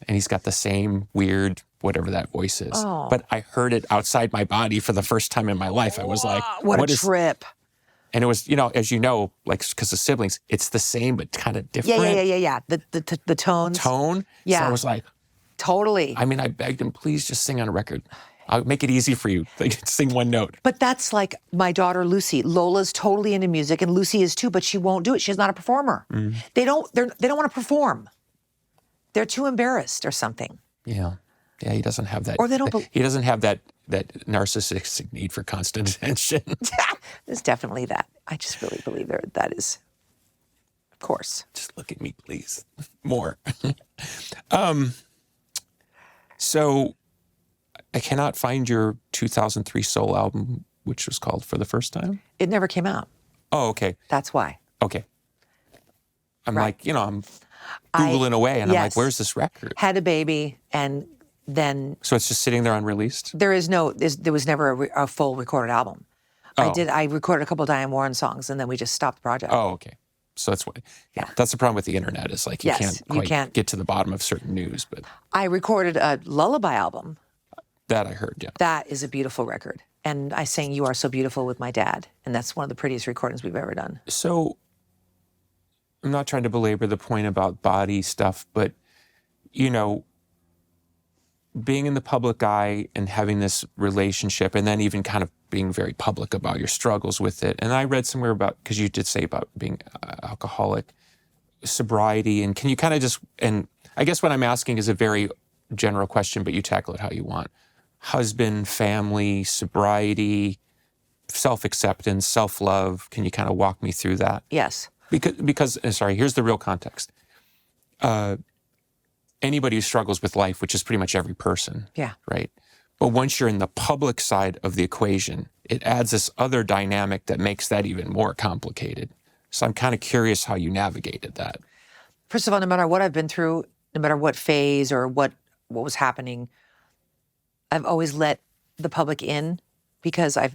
And he's got the same weird, whatever that voice is. Oh. But I heard it outside my body for the first time in my life. I was like, what a trip. And it was, as like, because of siblings, it's the same, but kind of different. Yeah. The tones. Tone? Yeah. So I was like. Totally. I mean, I begged him, please just sing on a record. I'll make it easy for you. Like, sing one note. But that's like my daughter, Lucy. Lola's totally into music, and Lucy is too, but she won't do it. She's not a performer. They don't want to perform. They're too embarrassed or something. Yeah. Yeah, he doesn't have that. Or they don't. He doesn't have that narcissistic need for constant attention. There's definitely that. I just really believe that is, of course. Just look at me, please. More. So I cannot find your 2003 soul album, which was called For the First Time. It never came out. Oh, okay. That's why. Okay. I'm like, I'm Googling away, and I'm like, where's this record? Had a baby, and then. So it's just sitting there unreleased? There was never a full recorded album. Oh. I recorded a couple of Diane Warren songs, and then we just stopped the project. Oh, okay. So that's what. Yeah. That's the problem with the internet is like you can't get to the bottom of certain news. But I recorded a lullaby album. That I heard, yeah. That is a beautiful record, and I sang "You Are So Beautiful" with my dad, and that's one of the prettiest recordings we've ever done. So I'm not trying to belabor the point about body stuff, but being in the public eye and having this relationship, and then even kind of being very public about your struggles with it. And I read somewhere about, because you did say about being alcoholic, sobriety, and can you kind of just, and I guess what I'm asking is a very general question, but you tackle it how you want. Husband, family, sobriety, self-acceptance, self-love. Can you kind of walk me through that? Yes. Because sorry, here's the real context. Anybody who struggles with life, which is pretty much every person, right? But once you're in the public side of the equation, it adds this other dynamic that makes that even more complicated. So I'm kind of curious how you navigated that. First of all, no matter what I've been through, no matter what phase or what was happening, I've always let the public in because I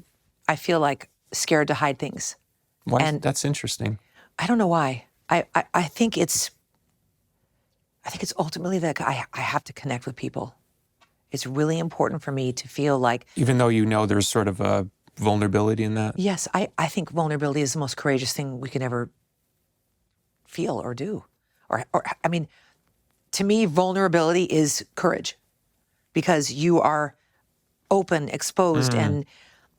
feel like scared to hide things. Why? And that's interesting. I don't know why. I think it's ultimately that I have to connect with people. It's really important for me to feel like... Even though there's sort of a vulnerability in that? Yes, I think vulnerability is the most courageous thing we can ever feel or do. Or I mean, to me, vulnerability is courage. Because you are open, exposed, and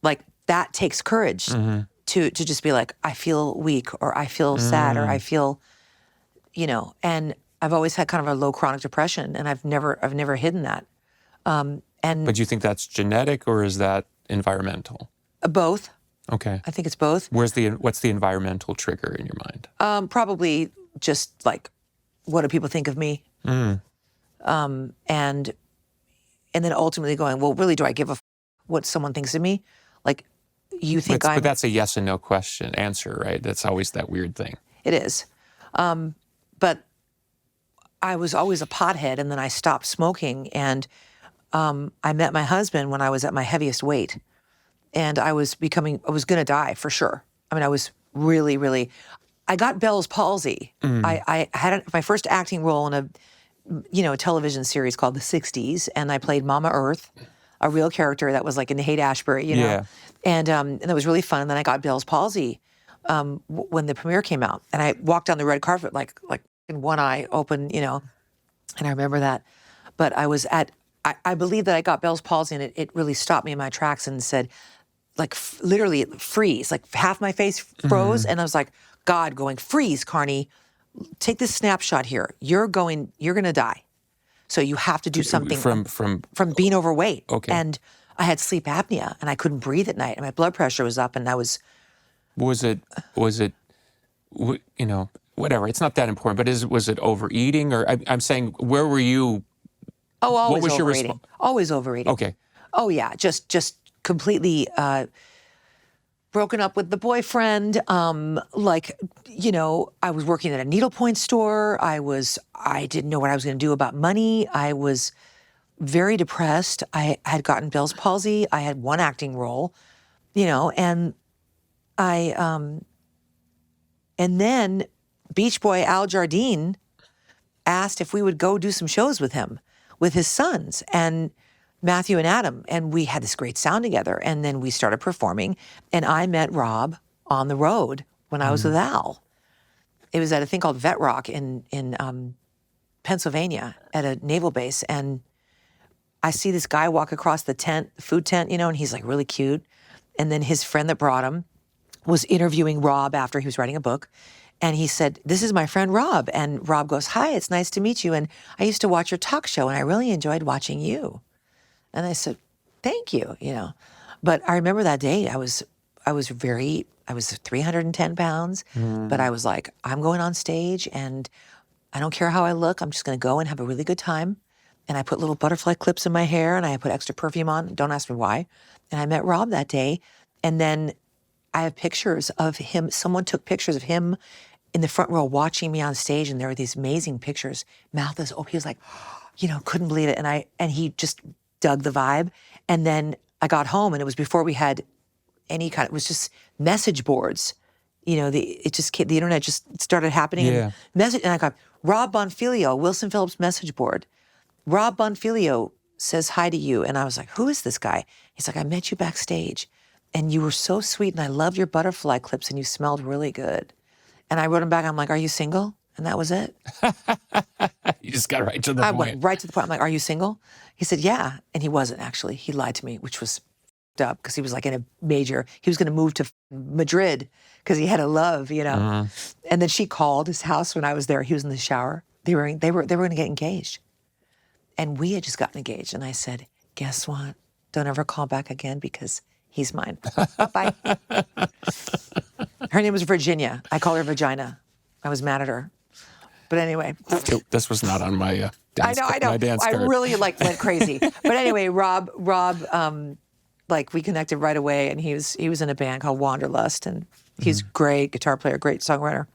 like that takes courage to just be like, I feel weak, or I feel sad, or I feel, and I've always had kind of a low chronic depression, and I've never hidden that. But do you think that's genetic, or is that environmental? Both. Okay. I think it's both. What's the environmental trigger in your mind? Probably just like, what do people think of me? And then ultimately going, well, really, do I give a what someone thinks of me? Like, you think But that's a yes and no answer, right? That's always that weird thing. It is. But I was always a pothead, and then I stopped smoking, and I met my husband when I was at my heaviest weight. And I was going to die for sure. I mean, I was really, really, I got Bell's palsy. I had my first acting role in a television series called The 60s, and I played Mama Earth, a real character that was like in Haight-Ashbury, and it was really fun. And then I got Bell's palsy when the premiere came out, and I walked down the red carpet like in one eye open, and I remember that. But I believe that I got Bell's palsy, and it really stopped me in my tracks and said, like, literally freeze, like half my face froze, and I was like, God, going, freeze, Carnie, take this snapshot here. You're going to die. So you have to do something from being overweight. Okay. And I had sleep apnea, and I couldn't breathe at night, and my blood pressure was up, and I was... Was it, whatever, it's not that important, but was it overeating? Or I'm saying, where were you? Oh, always what was overeating. Your always overeating. Okay. Oh, yeah, just completely broken up with the boyfriend. I was working at a needlepoint store. I didn't know what I was going to do about money. I was very depressed. I had gotten Bell's palsy. I had one acting role, and and then Beach Boy Al Jardine asked if we would go do some shows with him, with his sons, and Matthew and Adam, and we had this great sound together. And then we started performing, and I met Rob on the road when I was with Al. It was at a thing called Vet Rock in Pennsylvania at a naval base, and I see this guy walk across the tent, the food tent, and he's like really cute. And then his friend that brought him was interviewing Rob after he was writing a book. And he said, "This is my friend Rob." And Rob goes, "Hi, it's nice to meet you. And I used to watch your talk show, and I really enjoyed watching you." And I said, "Thank you, But I remember that day, I was 310 pounds, but I was like, I'm going on stage, and I don't care how I look. I'm just going to go and have a really good time. And I put little butterfly clips in my hair, and I put extra perfume on. Don't ask me why. And I met Rob that day. And then I have pictures of him. Someone took pictures of him in the front row watching me on stage, and there were these amazing pictures. Mouth is open. He was like, couldn't believe it. And he just dug the vibe. And then I got home, and it was before we had any kind. It was just message boards. The internet just started happening. Yeah. And I got Rob Bonfilio, Wilson Phillips message board. Rob Bonfilio says hi to you. And I was like, who is this guy? He's like, I met you backstage, and you were so sweet, and I loved your butterfly clips, and you smelled really good. And I wrote him back, I'm like, are you single? And that was it. You just got right to the point. I went right to the point. I'm like, are you single? He said, yeah. And he wasn't, actually. He lied to me, which was f***ed up, because he was like he was going to move to Madrid because he had a love, And then she called his house when I was there. He was in the shower. They were going to get engaged. And we had just gotten engaged. And I said, guess what? Don't ever call back again, because he's mine. Bye. Her name was Virginia. I called her Vagina. I was mad at her. But anyway. This was not on my dance I know. My dance card. I really went crazy. But anyway, Rob, we connected right away, and he was in a band called Wanderlust, and he's great guitar player, great songwriter.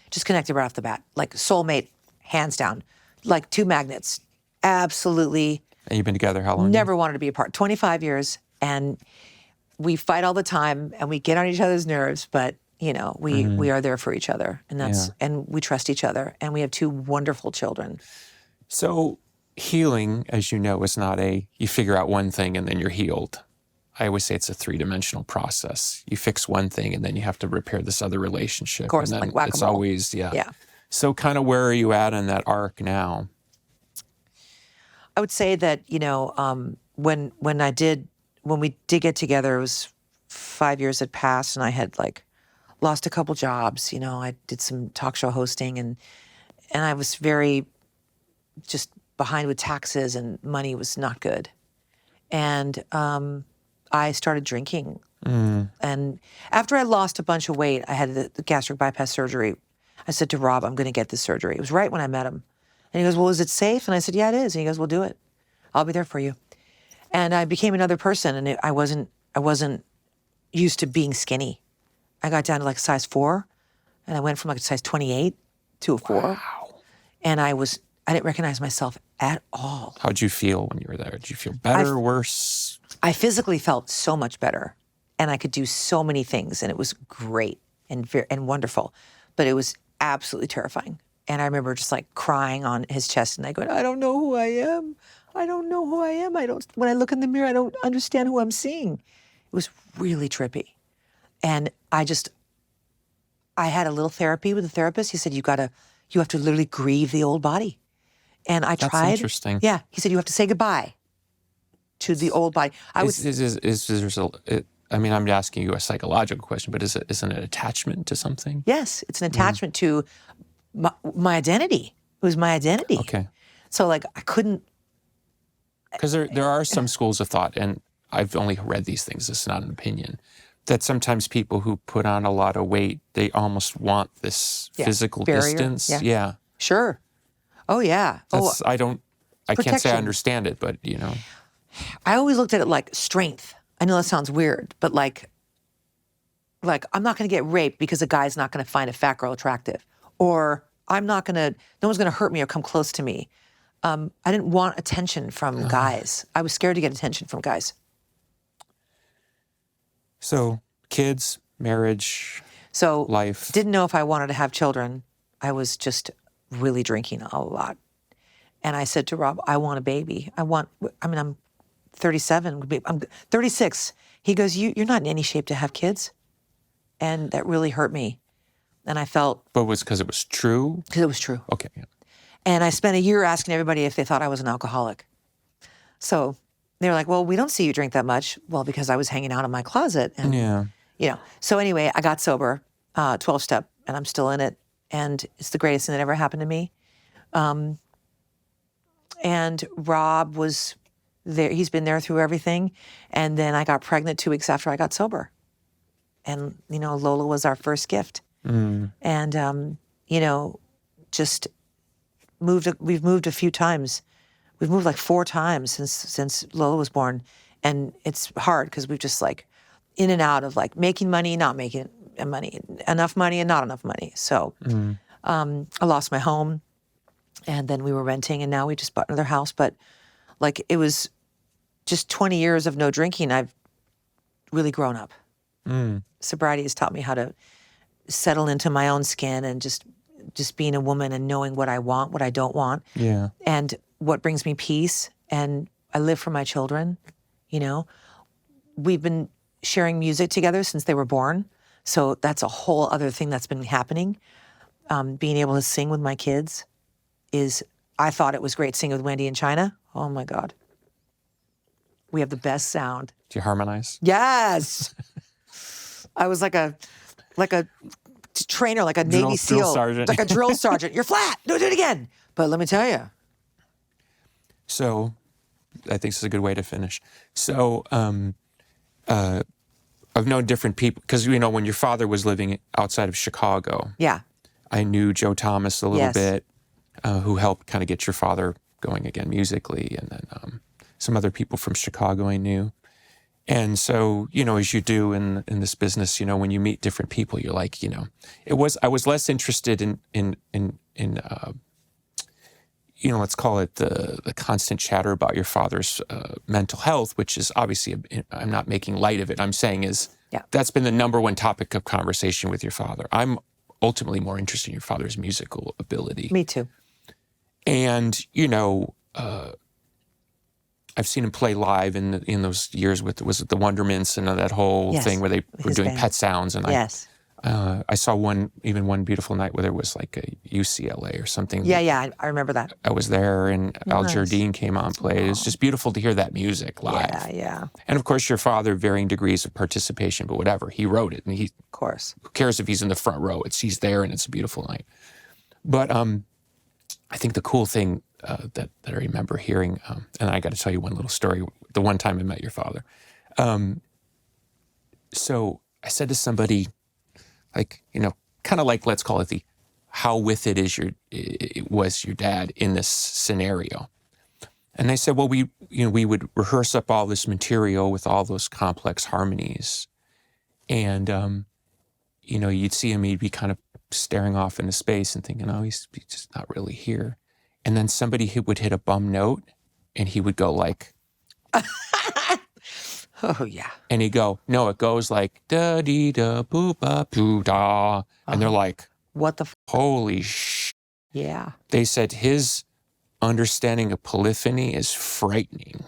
Just connected right off the bat. Like soulmate, hands down. Like two magnets. Absolutely. And you've been together how long? Never wanted to be apart. 25 years, and we fight all the time, and we get on each other's nerves, but we are there for each other, and and we trust each other, and we have two wonderful children. So healing, as you know, is not you figure out one thing and then you're healed. I always say it's a three-dimensional process. You fix one thing, and then you have to repair this other relationship. Of course, and then like whack-a-mole. it's always, Yeah. So kind of where are you at in that arc now? I would say that, when we did get together, it was 5 years had passed, and I had lost a couple jobs. I did some talk show hosting, and I was very just behind with taxes, and money was not good. And I started drinking. And after I lost a bunch of weight, I had the gastric bypass surgery. I said to Rob, I'm going to get this surgery. It was right when I met him. And he goes, well, is it safe? And I said, yeah, it is. And he goes, well, do it. I'll be there for you. And I became another person, and I wasn't used to being skinny. I got down to size 4, and I went from a size 28 to a 4. Wow. And I didn't recognize myself at all. How'd you feel when you were there? Did you feel better, worse? I physically felt so much better. and I could do so many things, and it was great and wonderful, but it was absolutely terrifying. And I remember just like crying on his chest, and I go, I don't know who I am. I don't know who I am. When I look in the mirror, I don't understand who I'm seeing. It was really trippy. And I had a little therapy with the therapist. He said, you have to literally grieve the old body. And I tried. That's interesting. Yeah. He said, you have to say goodbye to the old body. I'm asking you a psychological question, but is it an attachment to something? Yes, it's an attachment to my identity. It was my identity. Okay. So like I couldn't. Because there are some schools of thought, and I've only read these things, it's not an opinion, that sometimes people who put on a lot of weight, they almost want this physical barrier. distance. Yeah. Sure. Oh yeah. I can't say I understand it, but I always looked at it like strength. I know that sounds weird, but like I'm not going to get raped because a guy's not going to find a fat girl attractive, or no one's going to hurt me or come close to me. I didn't want attention from guys. I was scared to get attention from guys. So kids, marriage, life. Didn't know if I wanted to have children. I was just really drinking a lot. And I said to Rob, I want a baby. I'm 37, I'm 36. He goes, you're not in any shape to have kids. And that really hurt me. And I felt... But was because it was true? Because it was true. Okay. Yeah. And I spent a year asking everybody if they thought I was an alcoholic. So they were like, well, we don't see you drink that much. Well, because I was hanging out in my closet. And, So anyway, I got sober, 12-step, and I'm still in it. And it's the greatest thing that ever happened to me. And Rob was there. He's been there through everything. And then I got pregnant 2 weeks after I got sober. And, Lola was our first gift. Mm. And, just we've moved a few times. We've moved like 4 times since Lola was born. And it's hard because we've just like in and out of like making money, not making money, enough money and not enough money. So I lost my home, and then we were renting, and now we just bought another house. But like it was just 20 years of no drinking. I've really grown up. Sobriety has taught me how to settle into my own skin and just being a woman and knowing what I want, what I don't want. Yeah. And what brings me peace. And I live for my children, We've been sharing music together since they were born. So that's a whole other thing that's been happening. Being able to sing with my kids I thought it was great singing with Wendy in China. Oh my God. We have the best sound. Do you harmonize? Yes. I was like a trainer, like a Navy SEAL, drill sergeant. like a drill sergeant. You're flat. Do it again. But let me tell you. So, I think this is a good way to finish. So, I've known different people because when your father was living outside of Chicago. Yeah. I knew Joe Thomas a little bit, who helped kind of get your father going again musically, and then some other people from Chicago I knew. And so, as you do in this business, when you meet different people, you're like, I was less interested in let's call it the constant chatter about your father's mental health, which is obviously, I'm not making light of it. I'm saying that's been the number one topic of conversation with your father. I'm ultimately more interested in your father's musical ability. Me too. And, I've seen him play live in those years with the Wondermints and that whole thing where they were doing Pet Sounds. And I saw one beautiful night where there was like a UCLA or something. Yeah, I remember that. I was there, and Al Jardine came on and played. It was just beautiful to hear that music live. Yeah. And of course, your father, varying degrees of participation, but whatever. He wrote it, and of course. Who cares if he's in the front row? He's there, and it's a beautiful night. But I think the cool thing that I remember hearing, and I got to tell you one little story, the one time I met your father. So I said to somebody, like, kind of like, let's call it how with it was your dad in this scenario. And they said, well, we would rehearse up all this material with all those complex harmonies. And, you'd see him, he'd be kind of staring off into space and thinking, oh, he's just not really here. And then somebody would hit a bum note, and he would go like, Oh, yeah. And he'd go, no, it goes like da-dee-da-boo-ba-boo-da. And they're like, what the holy sh. Yeah. They said his understanding of polyphony is frightening.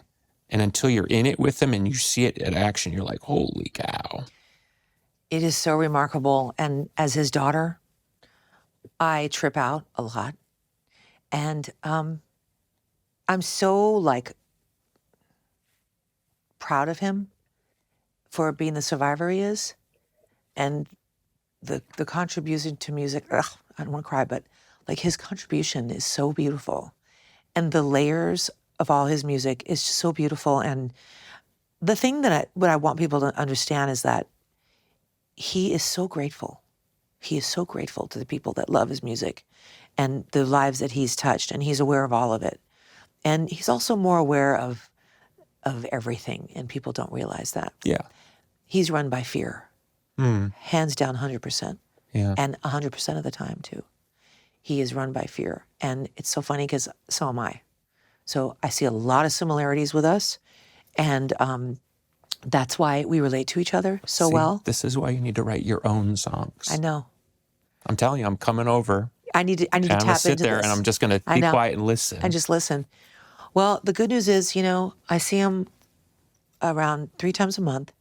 And until you're in it with him and you see it in action, you're like, holy cow. It is so remarkable. And as his daughter, I trip out a lot. And I'm so like proud of him for being the survivor he is. And the contribution to music, I don't want to cry, but like his contribution is so beautiful. And the layers of all his music is just so beautiful. And the thing that what I want people to understand is that he is so grateful. He is so grateful to the people that love his music and the lives that he's touched, and he's aware of all of it. And he's also more aware of everything, and people don't realize that. Yeah. He's run by fear. Hands down 100%. Yeah. And 100% of the time, too. He is run by fear. And it's so funny because so am I. So I see a lot of similarities with us. And that's why we relate to each other so well. This is why you need to write your own songs. I know. I'm telling you, I'm coming over. I need to tap into this. I'm going to sit there and I'm just going to be quiet and listen. And just listen. Well, the good news is, I see him around 3 times a month,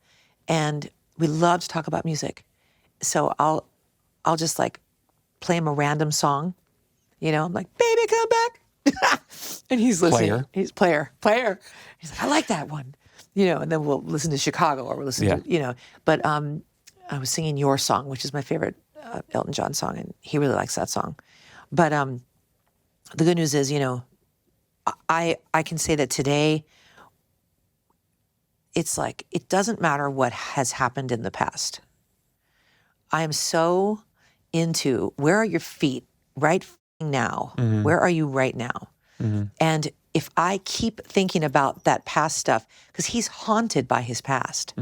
and we love to talk about music. So I'll just like play him a random song. I'm like, baby, come back. And he's listening. Player. He's player. He's like, I like that one. And then we'll listen to Chicago, or we'll listen to, But I was singing Your Song, which is my favorite Elton John song, and he really likes that song. But the good news is, I can say that today, it's like, it doesn't matter what has happened in the past. I am so into, where are your feet right now? Mm-hmm. Where are you right now? Mm-hmm. And if I keep thinking about that past stuff, because he's haunted by his past.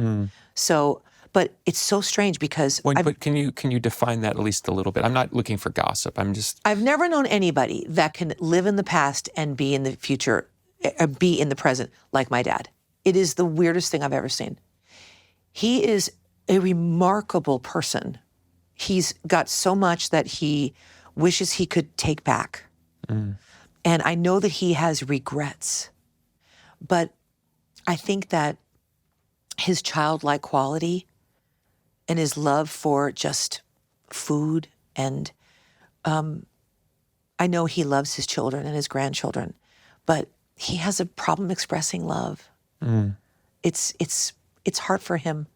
So, but it's so strange because... but can you define that at least a little bit? I'm not looking for gossip. I've never known anybody that can live in the past and be in the future, be in the present like my dad. It is the weirdest thing I've ever seen. He is a remarkable person. He's got so much that he wishes he could take back. And I know that he has regrets. But I think that his childlike quality and his love for just food, and I know he loves his children and his grandchildren, but he has a problem expressing love. It's hard for him.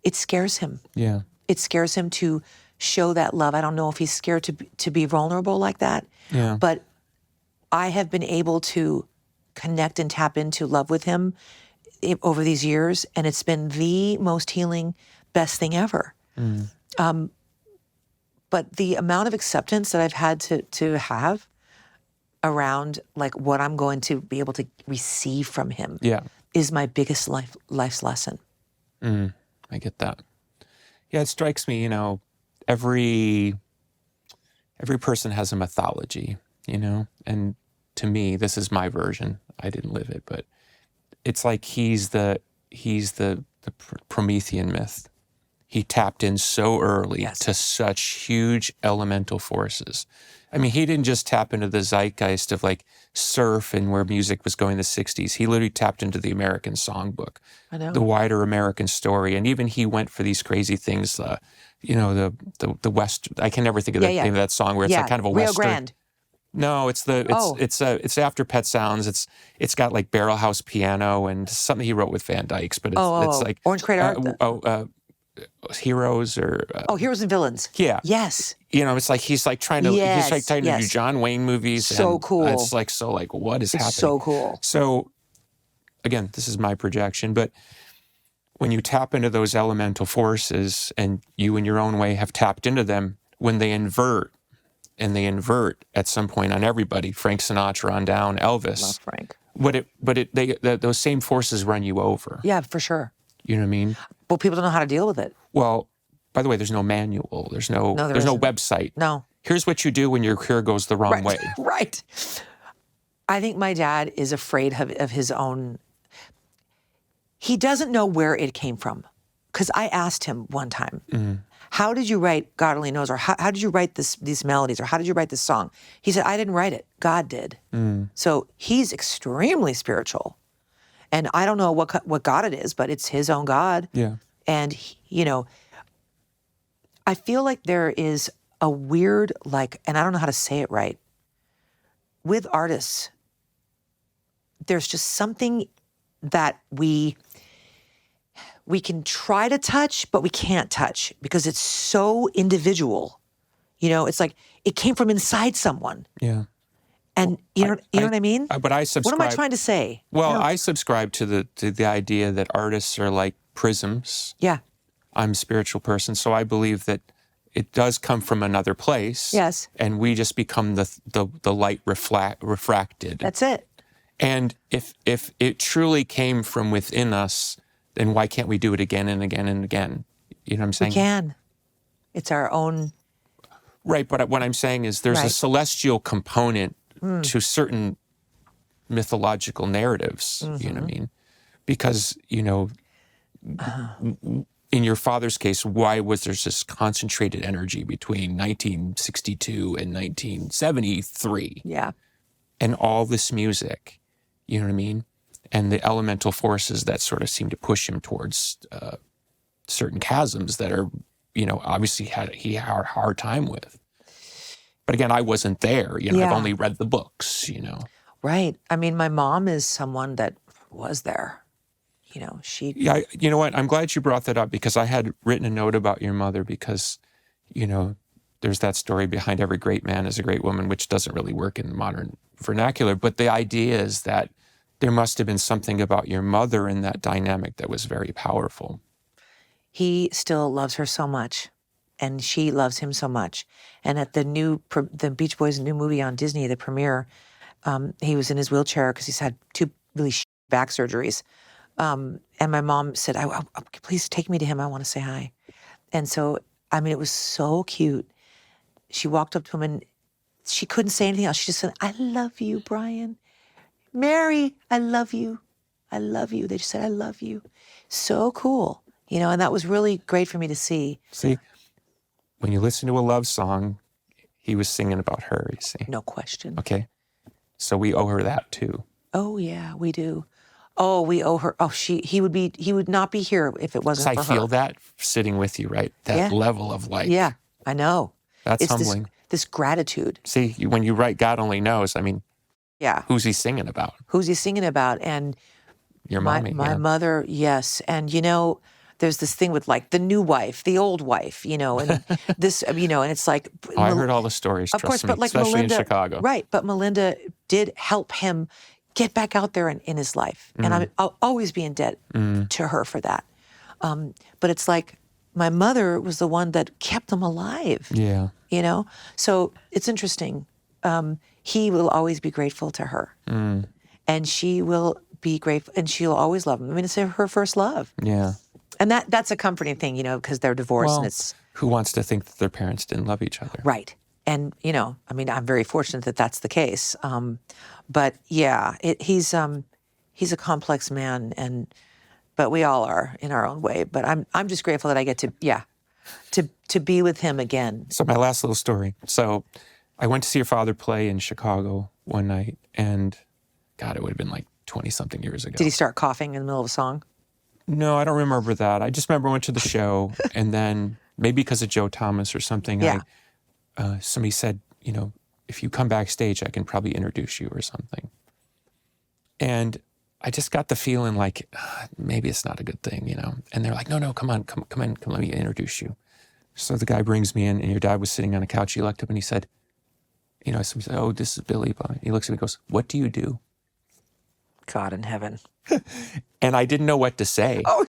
It scares him. Yeah. It scares him to show that love. I don't know if he's scared to be vulnerable like that. Yeah. But I have been able to connect and tap into love with him over these years, and it's been the most healing, best thing ever. But the amount of acceptance that I've had to have around like what I'm going to be able to receive from him is my biggest life's lesson. I get that. Yeah, it strikes me, every person has a mythology, and to me, this is my version. I didn't live it, but it's like he's the Promethean myth. He tapped in so early to such huge elemental forces. I mean, he didn't just tap into the zeitgeist of like surf and where music was going in the 60s. He literally tapped into the American songbook, the wider American story. And even he went for these crazy things, the West, I can never think of the name of that song where it's like kind of a Rio Western. Grande. No, it's after Pet Sounds. It's got like barrel house piano and something he wrote with Van Dykes, but it's like Orange Crater Art. Heroes or Heroes and Villains. Yeah. Yes. It's like he's like trying to do John Wayne movies. So cool. It's like what is happening? So cool. So again, this is my projection, but when you tap into those elemental forces, and you in your own way have tapped into them, when they invert, and they invert at some point on everybody, Frank Sinatra on down, Elvis. Love Frank. Those same forces run you over. Yeah, for sure. You know what I mean? Well, people don't know how to deal with it. Well, by the way, there's no manual. There's no website. No. Here's what you do when your career goes the wrong way. Right. I think my dad is afraid of his own. he doesn't know where it came from. Because I asked him one time, how did you write God Only Knows? Or how did you write these melodies? Or how did you write this song? He said, I didn't write it. God did. So he's extremely spiritual. And I don't know what God it is, but it's his own God. Yeah. And, I feel like there is a weird, and I don't know how to say it right, with artists, there's just something that we can try to touch, but we can't touch because it's so individual. It's like it came from inside someone. Yeah. And you know what I mean? But I subscribe. What am I trying to say? Well, I subscribe to the idea that artists are like prisms. Yeah. I'm a spiritual person, so I believe that it does come from another place. Yes. And we just become the light refracted. That's it. And if it truly came from within us, then why can't we do it again and again and again? You know what I'm saying? We can. It's our own. Right, but what I'm saying is there's a celestial component to certain mythological narratives, you know what I mean? Because, in your father's case, why was there this concentrated energy between 1962 and 1973? Yeah. And all this music, you know what I mean? And the elemental forces that sort of seem to push him towards certain chasms that are, obviously he had a hard time with. But again, I wasn't there. I've only read the books, Right. I mean, my mom is someone that was there. She... Yeah, you know what? I'm glad you brought that up because I had written a note about your mother because, there's that story behind every great man is a great woman, which doesn't really work in modern vernacular. But the idea is that there must have been something about your mother in that dynamic that was very powerful. He still loves her so much, and she loves him so much. And at the Beach Boys' new movie on Disney, the premiere, he was in his wheelchair because he's had 2 really back surgeries. And my mom said, please take me to him. I want to say hi. And so, it was so cute. She walked up to him and she couldn't say anything else. She just said, I love you, Brian. Mary, I love you. I love you. They just said, I love you. So cool. And that was really great for me to see. See, when you listen to a love song, he was singing about her, you see. No question. Okay. So we owe her that too. Oh, yeah, we do. Oh, we owe her. Oh, he would not be here if it wasn't for her. I feel that sitting with you, right? That level of Yeah, I know. That's humbling. This gratitude. See, when you write God Only Knows, yeah. Who's he singing about? Who's he singing about? And your mommy. My mother, yes. And there's this thing with the new wife, the old wife, and this, and it's like. I heard all the stories, of course, but especially Melinda, in Chicago. Right, but Melinda did help him get back out there in his life. And I'll always be in debt to her for that. But it's like my mother was the one that kept him alive. Yeah. So it's interesting. He will always be grateful to her. And she will be grateful, and she'll always love him. It's her first love. Yeah. And that's a comforting thing, because they're divorced. Well, and it's who wants to think that their parents didn't love each other? Right. And, I'm very fortunate that that's the case. But yeah, he's a complex man, but we all are in our own way. But I'm just grateful that I get to be with him again. So my last little story. So I went to see your father play in Chicago one night, and God, it would have been like 20-something years ago. Did he start coughing in the middle of a song? No, I don't remember that. I just remember I went to the show, and then maybe because of Joe Thomas or something, somebody said, if you come backstage, I can probably introduce you or something. And I just got the feeling like maybe it's not a good thing, And they're like, no, come on, come in, let me introduce you. So the guy brings me in, and your dad was sitting on a couch. He looked up and he said, somebody said, oh, this is Billy. He looks at me and goes, what do you do? God in heaven. And I didn't know what to say. Oh,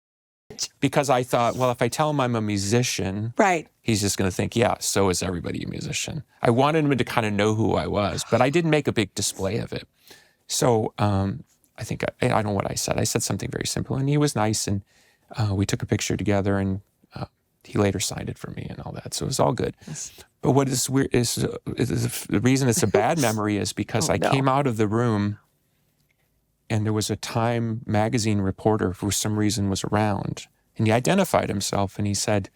because I thought, well, if I tell him I'm a musician, right, he's just going to think, yeah, so is everybody a musician. I wanted him to kind of know who I was, but I didn't make a big display of it. So I think, I don't know what I said. I said something very simple, and he was nice, and we took a picture together, and he later signed it for me and all that. So it was all good. Yes. But what is weird is the reason it's a bad memory is because I came out of the room, and there was a Time magazine reporter who for some reason was around, and he identified himself, and he said,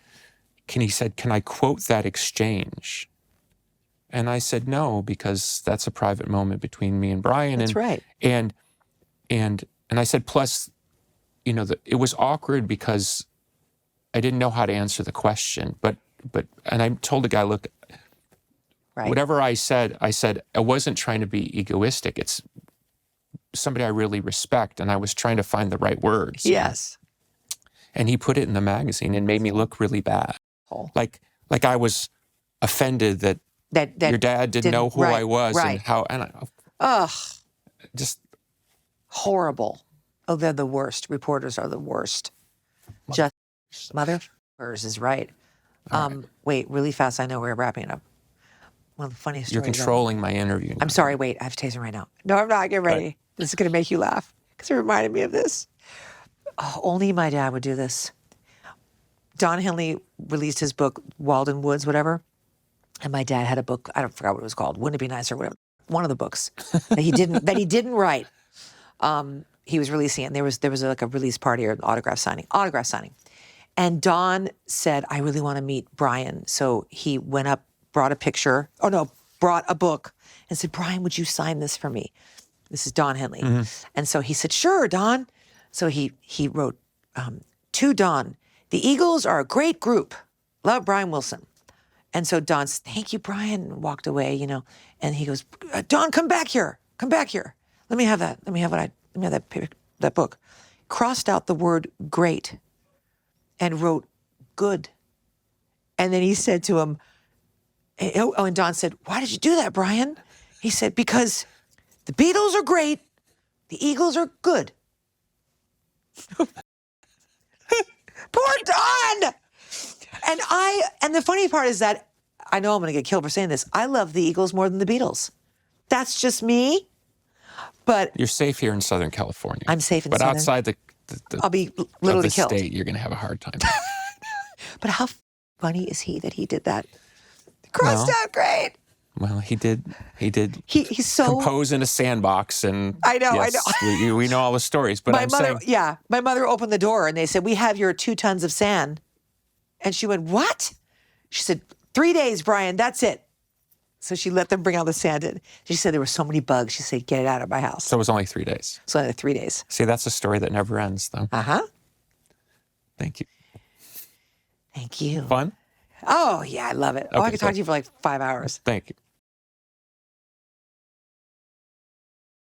can I quote that exchange? And I said, no, because that's a private moment between me and Brian. That's right. And I said, plus, it was awkward because I didn't know how to answer the question. And I told the guy, look, right. Whatever I said, I wasn't trying to be egoistic. It's somebody I really respect, and I was trying to find the right words. Yes. And he put it in the magazine and made me look really bad. Oh. Like I was offended that your dad didn't know who I was and how, just horrible. Oh, they're the worst. Reporters are the worst. Just mother is right. Wait, really fast. I know we're wrapping it up. One of the funniest You're stories controlling my interview now. I'm sorry, wait, I have to taste it right now. No, I'm not. Get ready. Right. This is going to make you laugh because it reminded me of this. Oh, only my dad would do this. Don Henley released his book, Walden Woods, whatever. And my dad had a book, I don't forget what it was called, Wouldn't It Be Nice or whatever. One of the books that he didn't write. He was releasing it, and there was like a release party or an autograph signing. And Don said, I really want to meet Brian. So he went up, brought a book and said, Brian, would you sign this for me? This is Don Henley. Mm-hmm. And so he said, sure, Don. So he wrote, to Don, the Eagles are a great group. Love, Brian Wilson. And so Don said, thank you, Brian, and walked away, And he goes, Don, come back here. Come back here. Let me have that. Let me have that book. Crossed out the word great and wrote good. And then he said to him, and Don said, why did you do that, Brian? He said, because the Beatles are great. The Eagles are good. Poor Don! And the funny part is that, I know I'm going to get killed for saying this, I love the Eagles more than the Beatles. That's just me. But you're safe here in Southern California. I'm safe in Southern. But outside the I'll be literally killed. State, you're going to have a hard time. But how funny is he that he did that? Crossed out great. Well, he did. He's so compose in a sandbox, and I know. we know all the stories. But my mother opened the door, and they said, "We have your 2 tons of sand," and she went, "What?" She said, 3 days, Brian. That's it. So she let them bring all the sand in. She said there were so many bugs. She said, "Get it out of my house." So it was only 3 days. So only 3 days. See, that's a story that never ends, though. Thank you. Thank you. Fun? Oh, yeah, I love it. Okay, I could talk to you for like 5 hours. Thank you.